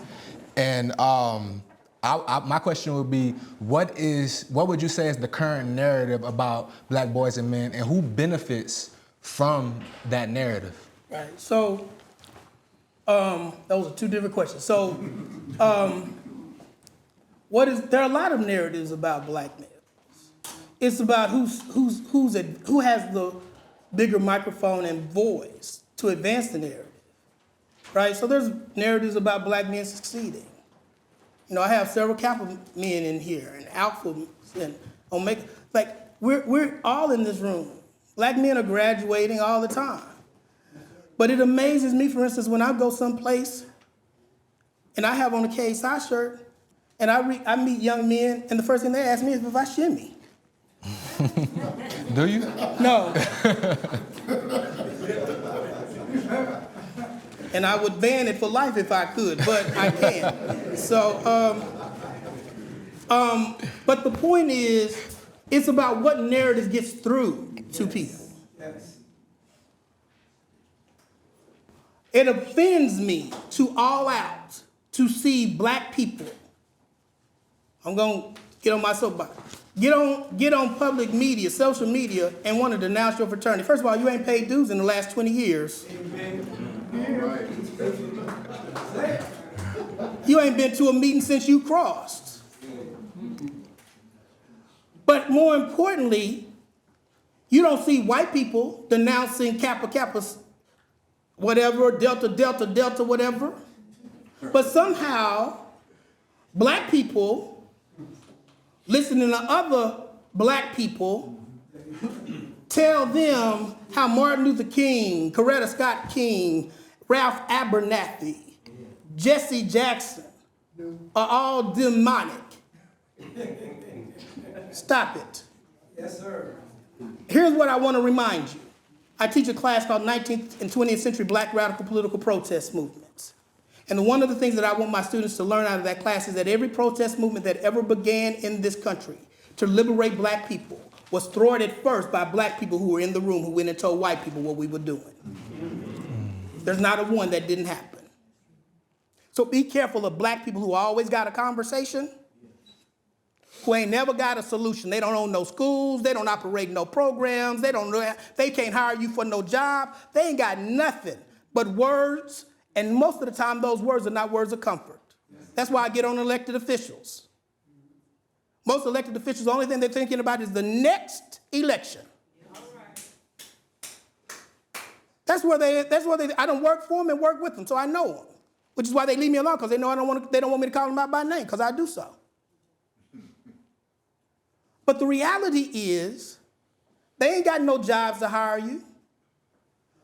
And my question would be, what would you say is the current narrative about black boys and men, and who benefits from that narrative? Right, so those are two different questions. So there are a lot of narratives about black males. It's about who has the bigger microphone and voice to advance the narrative, right? So there's narratives about black men succeeding. I have several Kappa men in here, and Alpha and Omega. Like, we're all in this room. Black men are graduating all the time. But it amazes me, for instance, when I go someplace and I have on a KSI shirt, and I meet young men, and the first thing they ask me is if I shimmy. Do you? No. And I would ban it for life if I could, but I can't. So, but the point is, it's about what narrative gets through to people. It offends me to all out to see black people. I'm gonna get on my soapbox. Get on public media, social media, and want to denounce your fraternity. First of all, you ain't paid dues in the last 20 years. You ain't been to a meeting since you crossed. But more importantly, you don't see white people denouncing Kappa Kappas, whatever, Delta, Delta, Delta, whatever. But somehow, black people listening to other black people tell them how Martin Luther King, Coretta Scott King, Ralph Abernathy, Jesse Jackson are all demonic. Stop it. Yes, sir. Here's what I want to remind you. I teach a class called 19th and 20th Century Black Radical Political Protest Movements. And one of the things that I want my students to learn out of that class is that every protest movement that ever began in this country to liberate black people was thwarted first by black people who were in the room who went and told white people what we were doing. There's not a one that didn't happen. So be careful of black people who always got a conversation, who ain't never got a solution. They don't own no schools, they don't operate no programs, they can't hire you for no job. They ain't got nothing but words, and most of the time those words are not words of comfort. That's why I get on elected officials. Most elected officials, the only thing they're thinking about is the next election. That's where I don't work for them and work with them, so I know them. Which is why they leave me alone, because they know they don't want me to call them out by name, because I do so. But the reality is, they ain't got no jobs to hire you.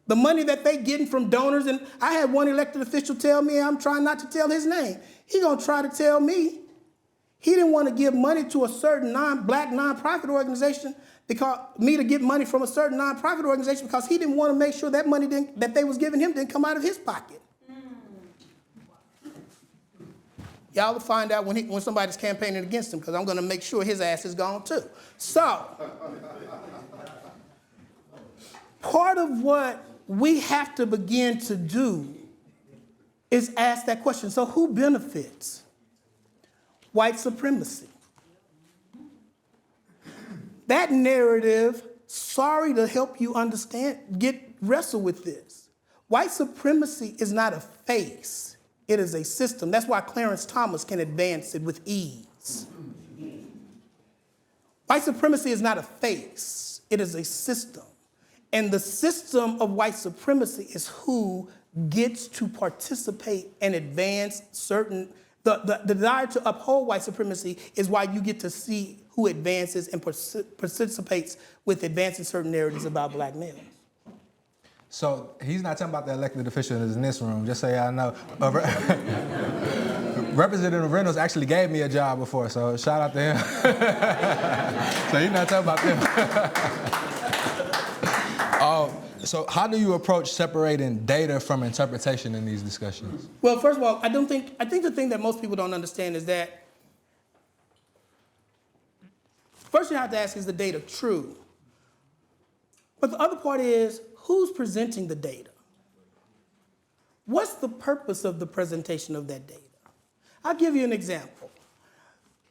The money that they getting from donors, and I had one elected official tell me, I'm trying not to tell his name, he gonna try to tell me he didn't want to give money to a certain black nonprofit organization, because me to get money from a certain nonprofit organization, because he didn't want to make sure that money that they was giving him didn't come out of his pocket. Y'all will find out when somebody's campaigning against him, because I'm going to make sure his ass is gone too. So, part of what we have to begin to do is ask that question. So who benefits? White supremacy. That narrative, sorry to help you understand, wrestle with this. White supremacy is not a face. It is a system. That's why Clarence Thomas can advance it with ease. White supremacy is not a face. It is a system. And the system of white supremacy is who gets to participate and advance certain, the desire to uphold white supremacy is why you get to see who advances and participates with advancing certain narratives about black males. So he's not talking about the elected official that's in this room, just so y'all know. Representative Reynolds actually gave me a job before, so shout out to him. So he's not talking about them. So how do you approach separating data from interpretation in these discussions? Well, first of all, I think the thing that most people don't understand is that first you have to ask, is the data true? But the other part is, who's presenting the data? What's the purpose of the presentation of that data? I'll give you an example.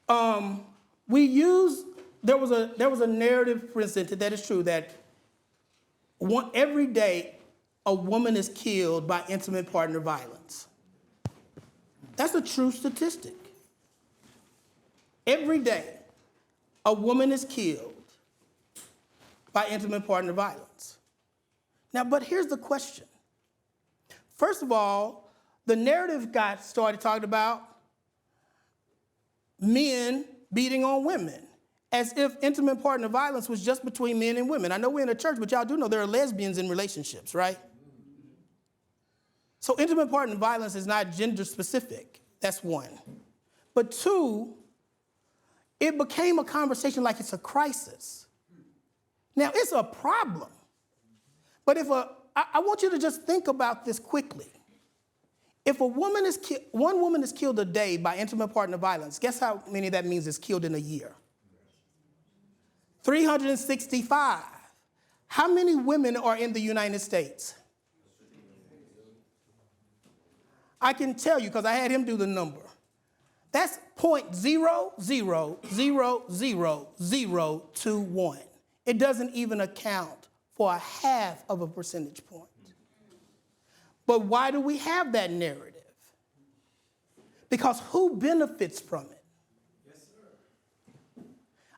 There was a narrative presented that is true that every day a woman is killed by intimate partner violence. That's a true statistic. Every day a woman is killed by intimate partner violence. Now, but here's the question. First of all, the narrative got started talking about men beating on women, as if intimate partner violence was just between men and women. I know we're in a church, but y'all do know there are lesbians in relationships, right? So intimate partner violence is not gender specific. That's one. But two, it became a conversation like it's a crisis. Now, it's a problem. But I want you to just think about this quickly. If one woman is killed a day by intimate partner violence, guess how many that means is killed in a year? 365. How many women are in the United States? I can tell you because I had him do the number. That's 0.000021. It doesn't even account for a half of a percentage point. But why do we have that narrative? Because who benefits from it? Yes, sir.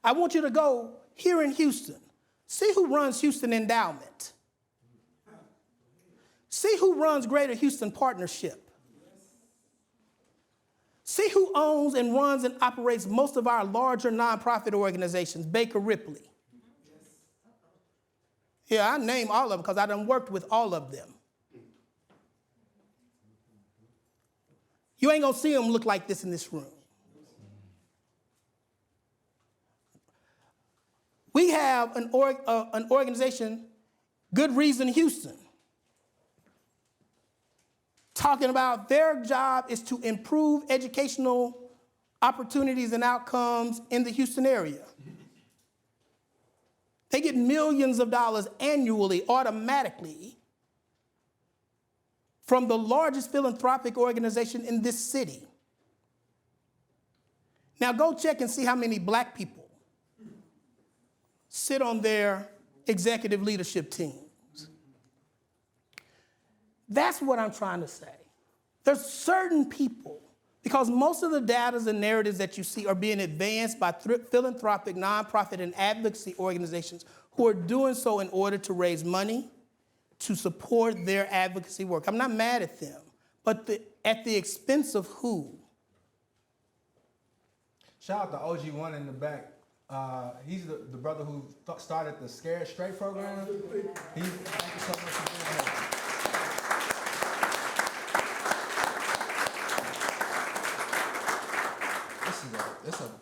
I want you to go here in Houston. See who runs Houston Endowment. See who runs Greater Houston Partnership. See who owns and runs and operates most of our larger nonprofit organizations, Baker Ripley. Yeah, I name all of them because I done worked with all of them. You ain't gonna see them look like this in this room. We have an organization Good Reason Houston, talking about their job is to improve educational opportunities and outcomes in the Houston area. They get millions of dollars annually, automatically, from the largest philanthropic organization in this city. Now go check and see how many black people sit on their executive leadership teams. That's what I'm trying to say. There's certain people, because most of the data and narratives that you see are being advanced by philanthropic, nonprofit, and advocacy organizations who are doing so in order to raise money to support their advocacy work. I'm not mad at them, but at the expense of who? Shout out to OG1 in the back. He's the brother who started the Scared Straight program. Thank you so much for being here.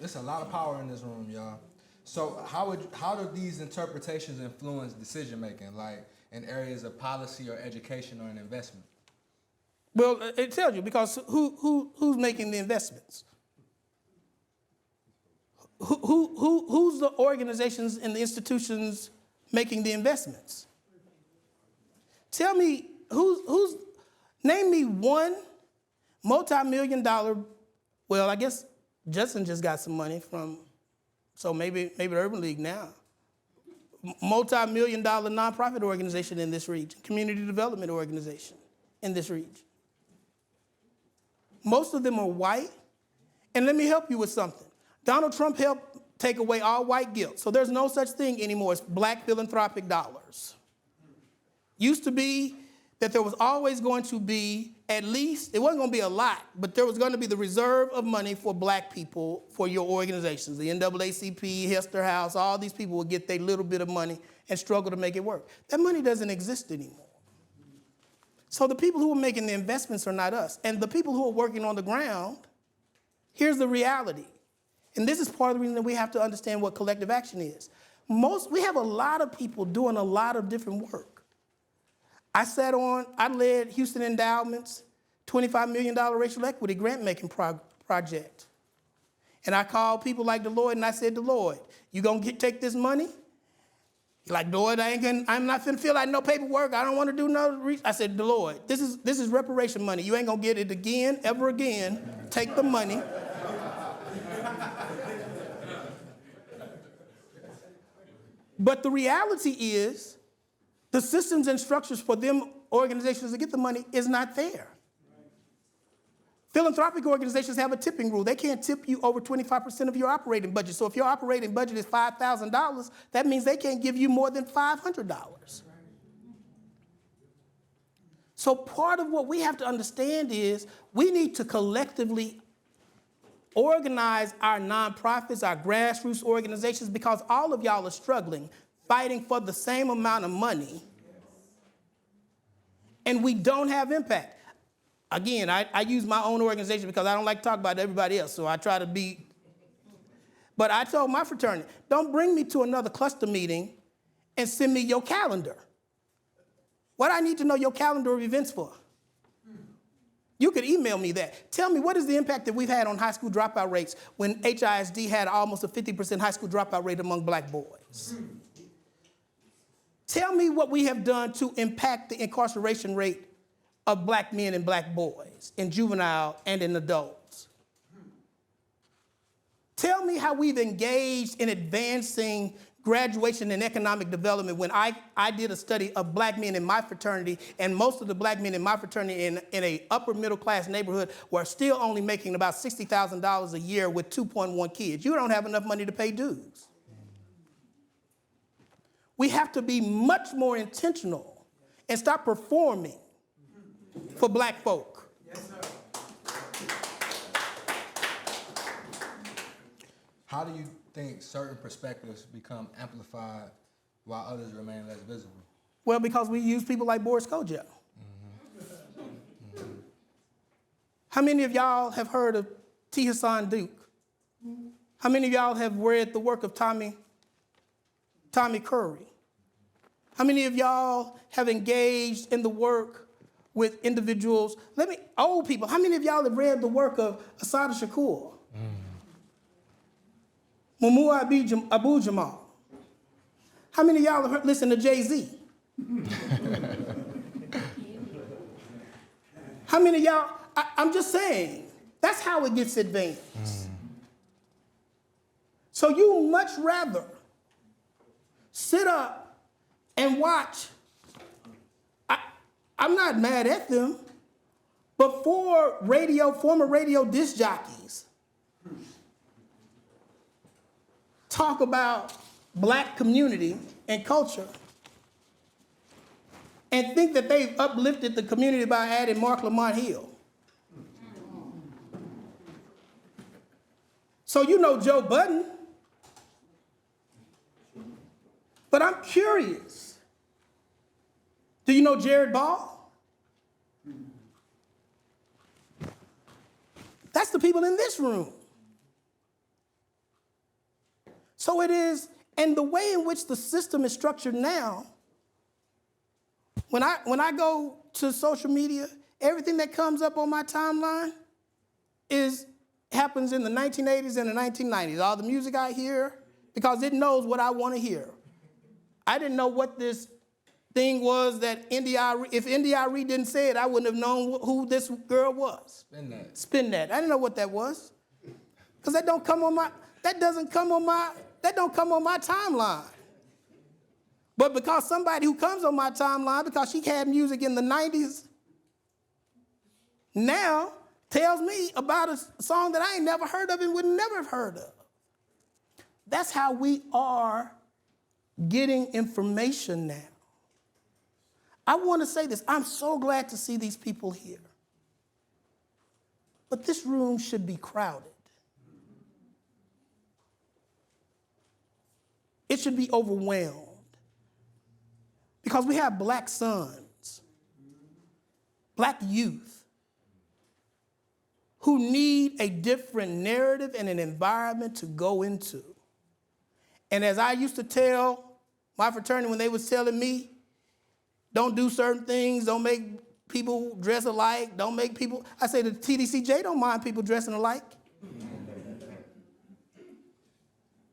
It's a lot of power in this room, y'all. So how do these interpretations influence decision making, like in areas of policy or education or an investment? Well, it tells you, because who's making the investments? Who's the organizations and the institutions making the investments? Tell me, name me one multi-million-dollar, well, I guess Justin just got some money from, so maybe the Urban League now. Multi-million-dollar nonprofit organization in this region, community development organization in this region. Most of them are white, and let me help you with something. Donald Trump helped take away all white guilt, so there's no such thing anymore as black philanthropic dollars. Used to be that there was always going to be at least, it wasn't going to be a lot, but there was going to be the reserve of money for black people for your organizations. The NAACP, Hester House, all these people would get their little bit of money and struggle to make it work. That money doesn't exist anymore. So the people who are making the investments are not us. And the people who are working on the ground, here's the reality. And this is part of the reason that we have to understand what collective action is. We have a lot of people doing a lot of different work. I led Houston Endowment's $25 million racial equity grant-making project. And I called people like Deloitte and I said, Deloitte, you gonna take this money? He's like, Deloitte, I'm not finna fill out no paperwork. I don't wanna do no research. I said, Deloitte, this is reparation money. You ain't gonna get it again, ever again. Take the money. But the reality is, the systems and structures for them organizations to get the money is not there. Philanthropic organizations have a tipping rule. They can't tip you over 25% of your operating budget. So if your operating budget is $5,000, that means they can't give you more than $500. So part of what we have to understand is we need to collectively organize our nonprofits, our grassroots organizations, because all of y'all are struggling, fighting for the same amount of money, and we don't have impact. Again, I use my own organization because I don't like to talk about everybody else, so I try to be. But I told my fraternity, don't bring me to another cluster meeting and send me your calendar. What I need to know your calendar of events for? You could email me that. Tell me, what is the impact that we've had on high school dropout rates when HISD had almost a 50% high school dropout rate among black boys? Tell me what we have done to impact the incarceration rate of black men and black boys in juvenile and in adults. Tell me how we've engaged in advancing graduation and economic development when I did a study of black men in my fraternity, and most of the black men in my fraternity in a upper middle class neighborhood were still only making about $60,000 a year with 2.1 kids. You don't have enough money to pay dues. We have to be much more intentional and stop performing for black folk. Yes, sir. How do you think certain perspectives become amplified while others remain less visible? Well, because we use people like Boris Kodjoe. How many of y'all have heard of T. Hassan Duke? How many of y'all have read the work of Tommy Curry? How many of y'all have engaged in the work with individuals? Old people, how many of y'all have read the work of Assata Shakur? Mumu Abu Jamal? How many of y'all have listened to Jay-Z? How many of y'all, I'm just saying, that's how it gets advanced. So you much rather sit up and watch. I'm not mad at them, but former radio disc jockeys talk about black community and culture and think that they've uplifted the community by adding Mark Lamont Hill. So you know Joe Budden, but I'm curious. Do you know Jared Ball? That's the people in this room. So it is, and the way in which the system is structured now, when I go to social media, everything that comes up on my timeline happens in the 1980s and the 1990s. All the music I hear, because it knows what I want to hear. I didn't know what this thing was that if India.Arie didn't say it, I wouldn't have known who this girl was. Spin that. Spin that. I didn't know what that was. Because that don't come on my timeline. But because somebody who comes on my timeline, because she had music in the 90s, now tells me about a song that I ain't never heard of and would never have heard of. That's how we are getting information now. I want to say this. I'm so glad to see these people here. But this room should be crowded. It should be overwhelmed. Because we have black sons, black youth, who need a different narrative and an environment to go into. And as I used to tell my fraternity when they was telling me, don't do certain things, don't make people dress alike, I say the TDCJ don't mind people dressing alike.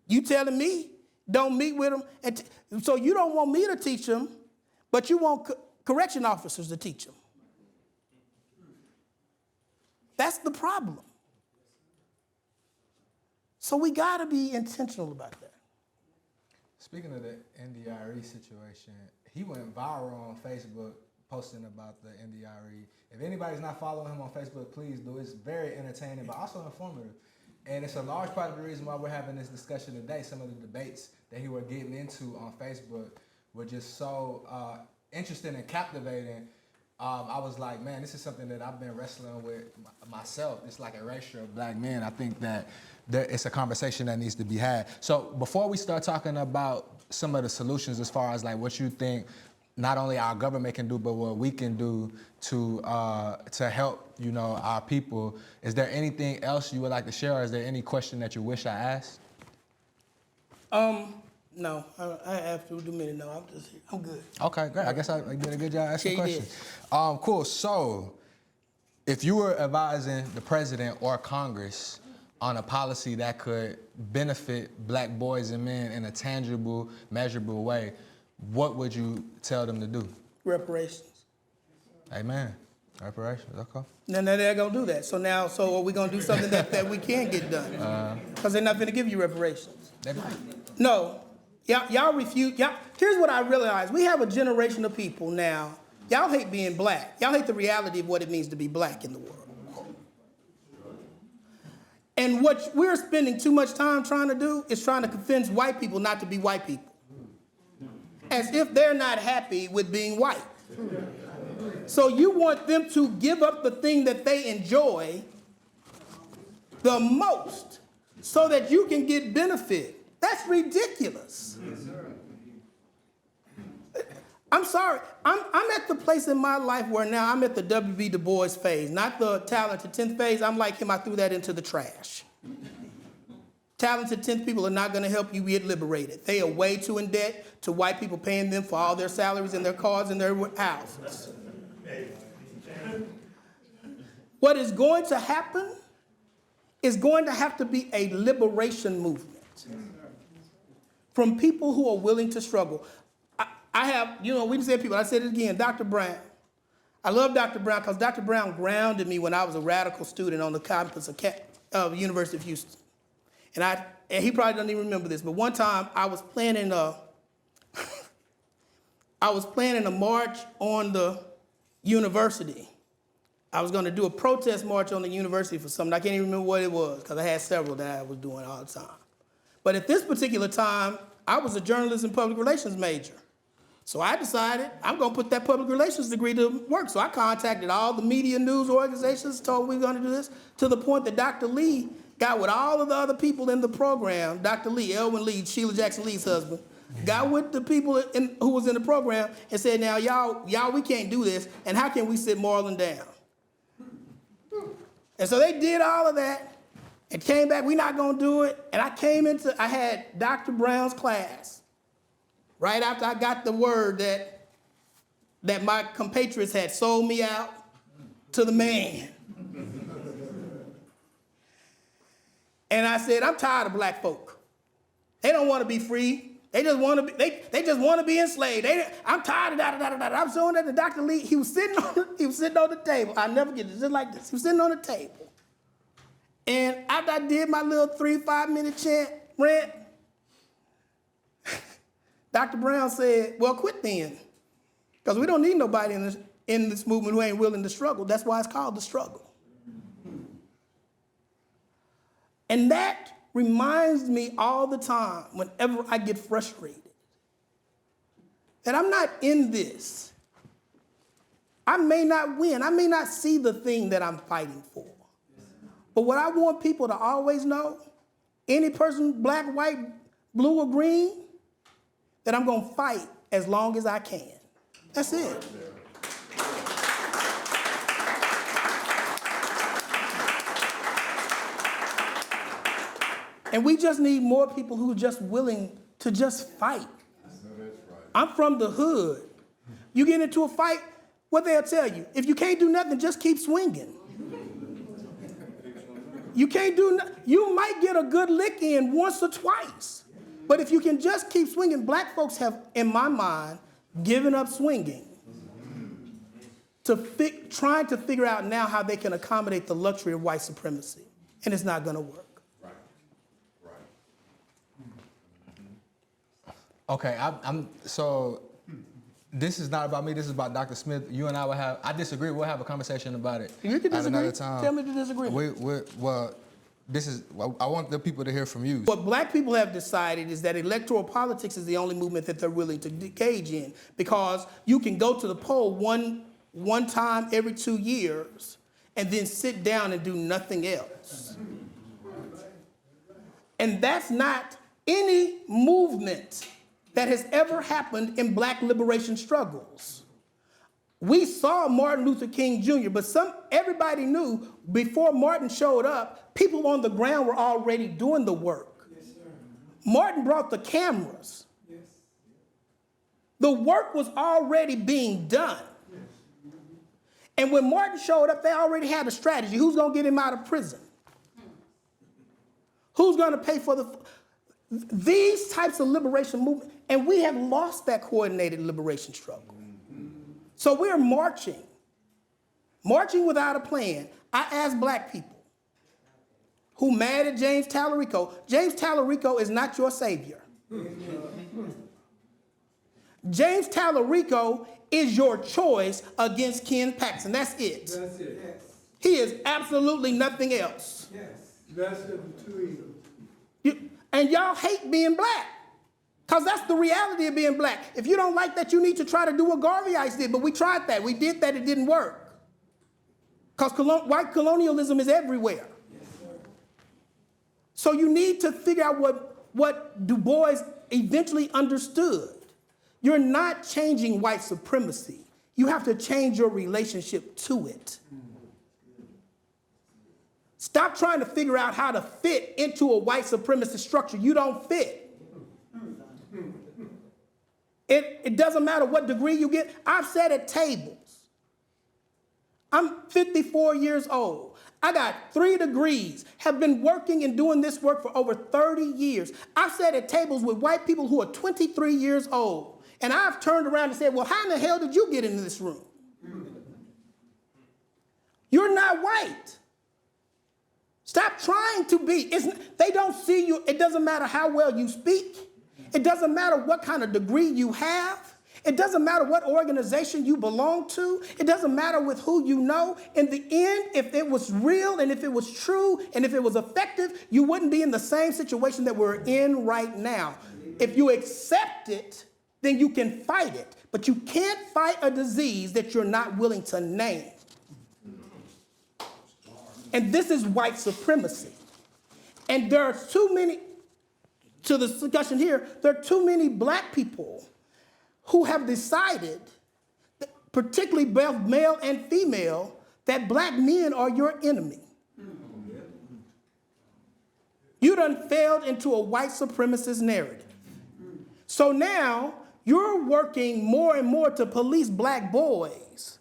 You telling me, don't meet with them. And so you don't want me to teach them, but you want correction officers to teach them. That's the problem. So we got to be intentional about that. Speaking of the India.Arie situation, he went viral on Facebook posting about the India.Arie. If anybody's not following him on Facebook, please do. It's very entertaining, but also informative. And it's a large part of the reason why we're having this discussion today. Some of the debates that he was getting into on Facebook were just so interesting and captivating. I was like, man, this is something that I've been wrestling with myself. It's like erasure of black men. I think that it's a conversation that needs to be had. So before we start talking about some of the solutions as far as like what you think not only our government can do, but what we can do to help, our people, is there anything else you would like to share, or is there any question that you wish I asked? No, I have to admit it. No, I'm good. Okay, great. I guess I did a good job asking Yeah, questions. Cool. So, if you were advising the president or Congress on a policy that could benefit black boys and men in a tangible, measurable way, what would you tell them to do? Reparations. Amen. Reparations. Okay. Now they're gonna do that. So are we gonna do something that we can't get done? Because they're not gonna give you reparations. They might. No. Y'all refuse. Here's what I realized. We have a generation of people now. Y'all hate being black. Y'all hate the reality of what it means to be black in the world. And what we're spending too much time trying to do is trying to convince white people not to be white people. As if they're not happy with being white. So you want them to give up the thing that they enjoy the most so that you can get benefit. That's ridiculous. I'm sorry. I'm at the place in my life where now I'm at the W.B. Du Bois phase, not the talented 10th phase. I'm like him. I threw that into the trash. talented 10th people are not going to help you get liberated. They are way too in debt to white people paying them for all their salaries and their cars and their houses. What is going to happen is going to have to be a liberation movement from people who are willing to struggle. I have, we said people, I said it again, Dr. Brown. I love Dr. Brown because Dr. Brown grounded me when I was a radical student on the campus of University of Houston. And he probably doesn't even remember this, but one time I was planning a march on the university. I was going to do a protest march on the university for something. I can't even remember what it was because I had several that I was doing all the time. But at this particular time, I was a journalism and public relations major. So I decided I'm going to put that public relations degree to work. So I contacted all the media news organizations, told them we were going to do this, to the point that Dr. Lee got with all of the other people in the program, Dr. Lee, Elwin Lee, Sheila Jackson Lee's husband, got with the people who was in the program and said, now, y'all, we can't do this, and how can we sit Marlon down? And so they did all of that and came back, we're not going to do it. And I had Dr. Brown's class right after I got the word that my compatriots had sold me out to the man. And I said, I'm tired of black folk. They don't want to be free. They just want to be, they just want to be enslaved. I'm tired of da-da-da-da-da. I'm showing that to Dr. Lee. He was sitting on the table. I'll never get it, just like this. He was sitting on the table. And after I did my little 3-5 minute rant, Dr. Brown said, well, quit then. Because we don't need nobody in this movement who ain't willing to struggle. That's why it's called the struggle. And that reminds me all the time, whenever I get frustrated, that I'm not in this. I may not win. I may not see the thing that I'm fighting for. But what I want people to always know, any person, black, white, blue, or green, that I'm going to fight as long as I can. That's it. And we just need more people who are just willing to just fight. I'm from the hood. You get into a fight, what they'll tell you, if you can't do nothing, just keep swinging. You can't do nothing. You might get a good lick in once or twice. But if you can just keep swinging, black folks have, in my mind, given up swinging trying to figure out now how they can accommodate the luxury of white supremacy. And it's not going to work. Okay, so this is not about me, this is about Dr. Smith. You and I disagree, we'll have a conversation about it. You can disagree. At another time. Tell me to disagree. I want the people to hear from you. What black people have decided is that electoral politics is the only movement that they're willing to engage in, because you can go to the poll one time every 2 years and then sit down and do nothing else. And that's not any movement that has ever happened in black liberation struggles. We saw Martin Luther King Jr., but everybody knew before Martin showed up, people on the ground were already doing the work. Yes, sir. Martin brought the cameras. Yes. The work was already being done. Yes. And when Martin showed up, they already had a strategy. Who's going to get him out of prison? Who's going to pay for these types of liberation movement? And we have lost that coordinated liberation struggle. So we're marching without a plan. I asked black people who mad at James Tallarico. James Tallarico is not your savior. James Tallarico is your choice against Ken Paxton. That's it. That's it. Yes. He is absolutely nothing else. Yes. Best of the two evils. And y'all hate being black. Because that's the reality of being black. If you don't like that, you need to try to do what Garvey Ice did. But we tried that. We did that. It didn't work. Because white colonialism is everywhere. Yes, sir. So you need to figure out what Du Bois eventually understood. You're not changing white supremacy. You have to change your relationship to it. Stop trying to figure out how to fit into a white supremacist structure. You don't fit. It doesn't matter what degree you get. I've sat at tables. I'm 54 years old. I got 3 degrees, have been working and doing this work for over 30 years. I've sat at tables with white people who are 23 years old. And I've turned around and said, well, how in the hell did you get into this room? You're not white. Stop trying to be. They don't see you. It doesn't matter how well you speak. It doesn't matter what kind of degree you have. It doesn't matter what organization you belong to. It doesn't matter with who you know. In the end, if it was real and if it was true and if it was effective, you wouldn't be in the same situation that we're in right now. If you accept it, then you can fight it. But you can't fight a disease that you're not willing to name. And this is white supremacy. And there are too many, to the discussion here, there are too many black people who have decided, particularly both male and female, that black men are your enemy. You done failed into a white supremacist narrative. So now you're working more and more to police black boys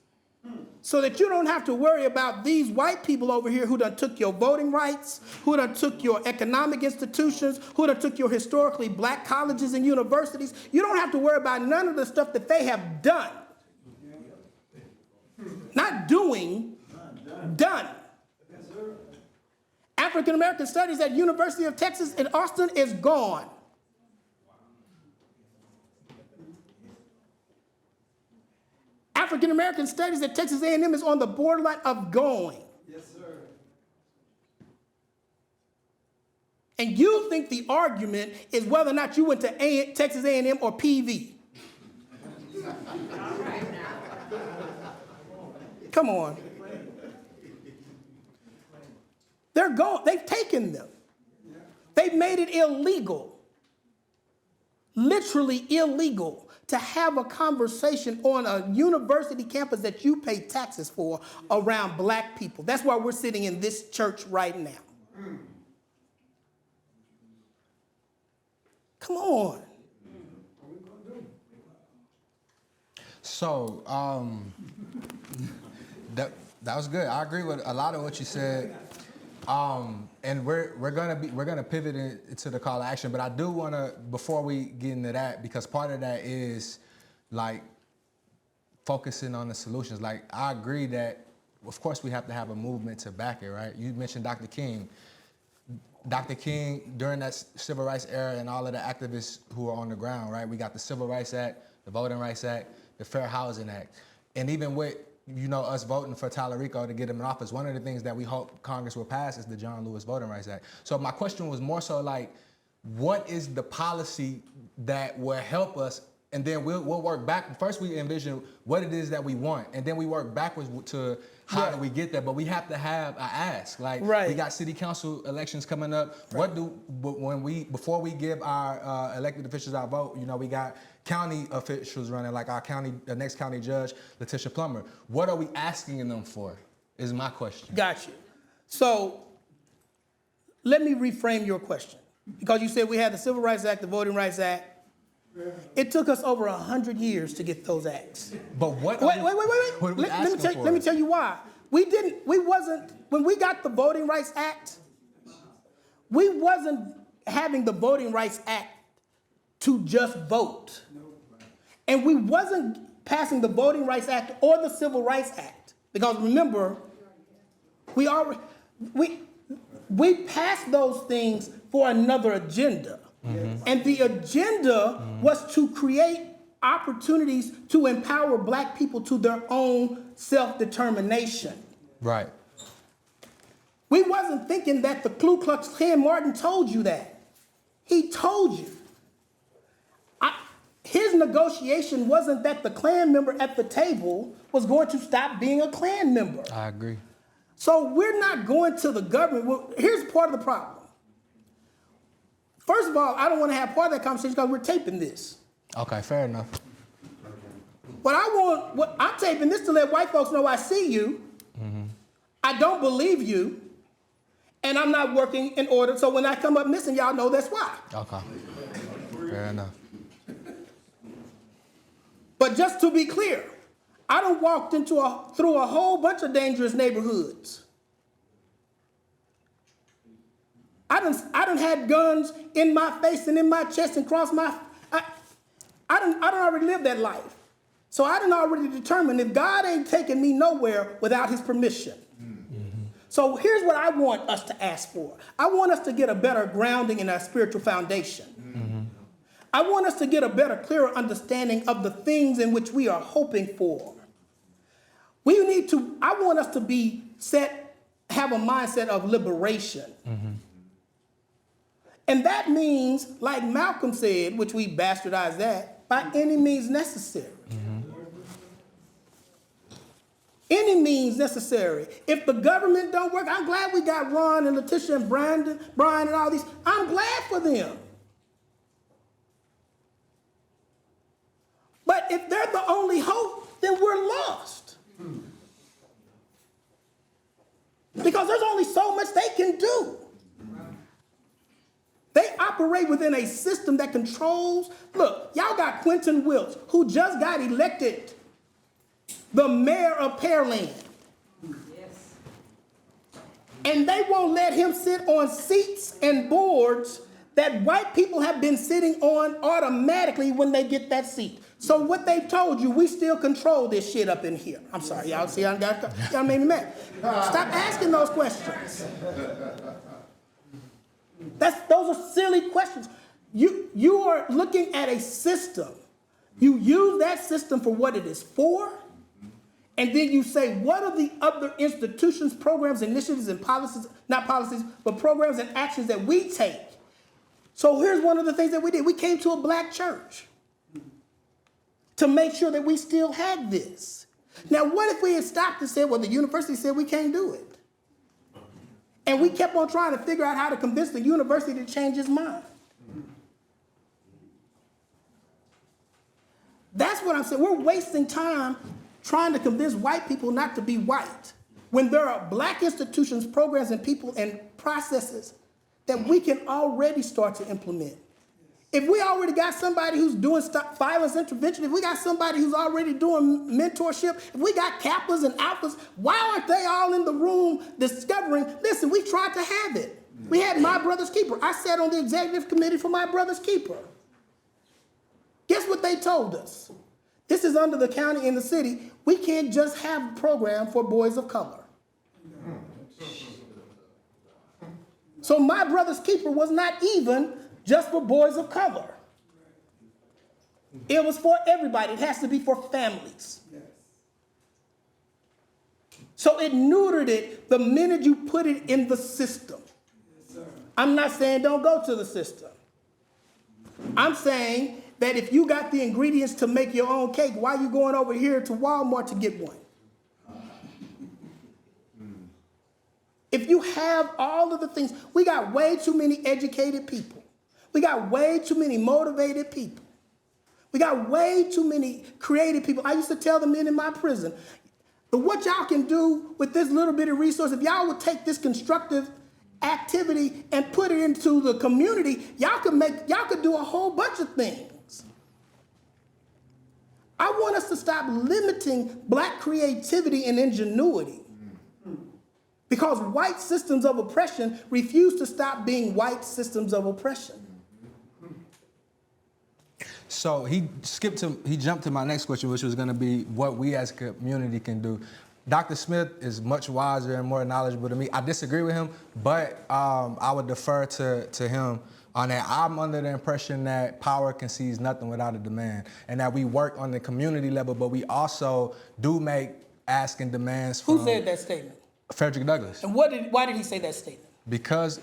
so that you don't have to worry about these white people over here who done took your voting rights, who done took your economic institutions, who done took your historically black colleges and universities. You don't have to worry about none of the stuff that they have done. Not doing, done. African American Studies at University of Texas in Austin is gone. African American Studies at Texas A&M is on the borderline of going. Yes, sir. And you think the argument is whether or not you went to Texas A&M or PV. Come on. They're gone. They've taken them. They've made it illegal, literally illegal, to have a conversation on a university campus that you pay taxes for around black people. That's why we're sitting in this church right now. Come on. So, that was good. I agree with a lot of what you said. And we're gonna pivot into the call to action, but I do wanna, before we get into that, because part of that is like focusing on the solutions. Like, I agree that of course we have to have a movement to back it, right? You mentioned Dr. King. Dr. King, during that civil rights era and all of the activists who are on the ground, right? We got the Civil Rights Act, the Voting Rights Act, the Fair Housing Act. And even with, us voting for Tallarico to get him in office, one of the things that we hope Congress will pass is the John Lewis Voting Rights Act. So my question was more so like, what is the policy that will help us? And then we'll work back. First we envision what it is that we want, and then we work backwards to how do we get there. But we have to have an ask. Like, we got city council elections coming up. Right. Before we give our elected officials our vote, we got county officials running, like the next county judge, Letitia Plummer. What are we asking them for, is my question. Got you. So let me reframe your question. Because you said we had the Civil Rights Act, the Voting Rights Act. It took us over 100 years to get those acts. But what? Wait. Let me tell you why. When we got the Voting Rights Act, we wasn't having the Voting Rights Act to just vote. And we wasn't passing the Voting Rights Act or the Civil Rights Act. Because remember, we passed those things for another agenda. Mm-hmm. And the agenda was to create opportunities to empower black people to their own self-determination. Right. We wasn't thinking that the Ku Klux Klan, Martin told you that. He told you. His negotiation wasn't that the Klan member at the table was going to stop being a Klan member. I agree. So we're not going to the government. Well, here's part of the problem. First of all, I don't want to have part of that conversation because we're taping this. Okay, fair enough. I'm taping this to let white folks know I see you. Mm-hmm. I don't believe you. and I'm not working in order. So when I come up missing, y'all know that's why. Okay. Fair enough. But just to be clear, I done walked through a whole bunch of dangerous neighborhoods. I done had guns in my face and in my chest and cross my. I done already lived that life. So I done already determined if God ain't taking me nowhere without his permission. So here's what I want us to ask for. I want us to get a better grounding in our spiritual foundation. I want us to get a better, clearer understanding of the things in which we are hoping for. I want us to have a mindset of liberation. And that means, like Malcolm said, which we bastardized that, by any means necessary. Any means necessary. If the government don't work, I'm glad we got Ron and Letitia and Brian and all these. I'm glad for them. But if they're the only hope, then we're lost. Because there's only so much they can do. They operate within a system that controls. Look, y'all got Quentin Wilkes, who just got elected the mayor of Pearland. Yes. And they won't let him sit on seats and boards that white people have been sitting on automatically when they get that seat. So what they've told you, we still control this shit up in here. I'm sorry, y'all see, y'all made me mad. Stop asking those questions. Those are silly questions. You are looking at a system. You use that system for what it is for, and then you say, what are the other institutions, programs, initiatives, and policies, not policies, but programs and actions that we take? So here's one of the things that we did. We came to a black church to make sure that we still had this. Now, what if we had stopped and said, well, the university said we can't do it? And we kept on trying to figure out how to convince the university to change its mind. That's what I'm saying. We're wasting time trying to convince white people not to be white when there are black institutions, programs, and people and processes that we can already start to implement. If we already got somebody who's doing violence intervention, if we got somebody who's already doing mentorship, if we got Kappas and Alphas, why aren't they all in the room discovering, listen, we tried to have it. We had My Brother's Keeper. I sat on the executive committee for My Brother's Keeper. Guess what they told us? This is under the county and the city. We can't just have a program for boys of color. So My Brother's Keeper was not even just for boys of color. It was for everybody. It has to be for families. So it neutered it the minute you put it in the system. I'm not saying don't go to the system. I'm saying that if you got the ingredients to make your own cake, why are you going over here to Walmart to get one? If you have all of the things, we got way too many educated people. We got way too many motivated people. We got way too many creative people. I used to tell the men in my prison, but what y'all can do with this little bit of resource, if y'all would take this constructive activity and put it into the community, y'all could do a whole bunch of things. I want us to stop limiting black creativity and ingenuity because white systems of oppression refuse to stop being white systems of oppression. So he jumped to my next question, which was going to be what we as a community can do. Dr. Smith is much wiser and more knowledgeable than me. I disagree with him, but I would defer to him on that. I'm under the impression that power concedes nothing without a demand, and that we work on the community level, but we also do make asking demands from... Who said that statement? Frederick Douglass. And why did he say that statement? Because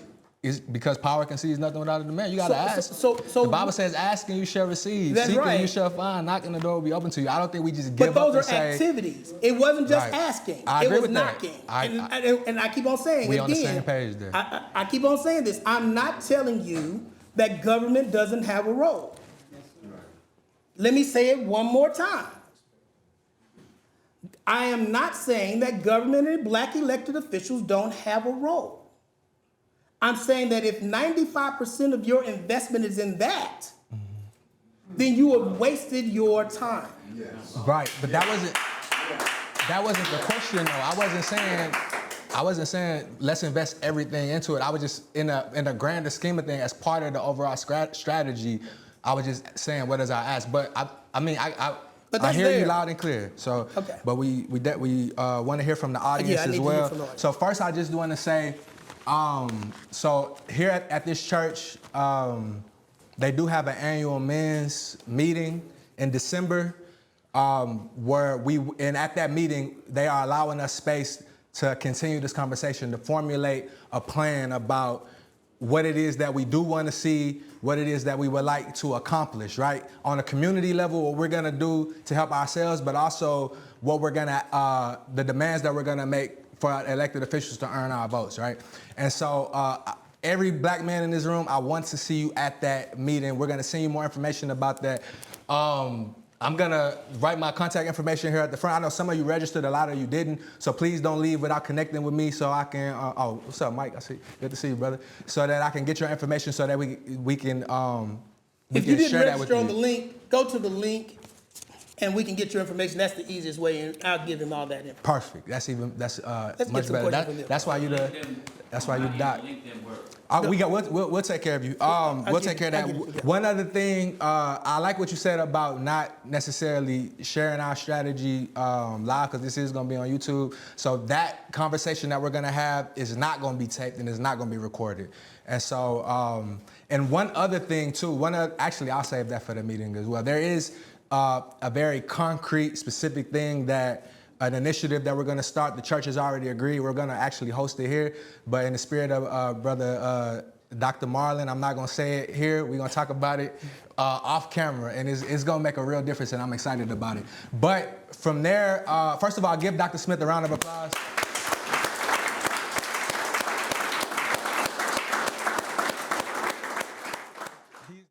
power concedes nothing without a demand. You gotta ask. So the Bible says, asking you shall receive. That's Seeking right. you shall find. Knocking the door will be open to you. I don't think we just give but up those and are say... activities. It wasn't just Right. asking. I It agree was with that. knocking. And I keep on saying We again, on the same page there. I keep on saying this. I'm not telling you that government doesn't have a role. Let me say it one more time. I am not saying that government and black elected officials don't have a role. I'm saying that if 95% of your investment is in that, then you have wasted your time. Right, but that wasn't the question though. I wasn't saying let's invest everything into it. I was just in a grander scheme of things as part of the overall strategy. I was just saying what is our ask, but I hear you loud and clear. So, Okay. but we want to hear from the audience I need as to well. hear from the audience. So first, I just want to say, so here at this church, they do have an annual men's meeting in December, and at that meeting, they are allowing us space to continue this conversation, to formulate a plan about what it is that we do want to see, what it is that we would like to accomplish, right? On a community level, what we're gonna do to help ourselves, but also what we're gonna, the demands that we're gonna make for our elected officials to earn our votes, right? And so every black man in this room, I want to see you at that meeting. We're gonna send you more information about that. I'm gonna write my contact information here at the front. I know some of you registered, a lot of you didn't, so please don't leave without connecting with me so I can, oh, what's up, Mike? I see, good to see you, brother. So that I can get your information so that we can If you didn't share that with register on the you. link, go to the link and we can get your information. That's the easiest way, and I'll give him all that information. Perfect, that's get much some better. questions from them. That's why you doc. We'll take care of you. We'll take care of that. One other thing, I like what you said about not necessarily sharing our strategy live, because this is going to be on YouTube. So that conversation that we're going to have is not going to be taped and is not going to be recorded. And so, and one other thing too, actually I'll save that for the meeting as well. There is a very concrete, specific thing an initiative that we're going to start. The church has already agreed. We're going to actually host it here. But in the spirit of Brother Dr. Marlon, I'm not going to say it here. We're going to talk about it off camera. And it's going to make a real difference, and I'm excited about it. But from there, first of all, give Dr. Smith a round of applause.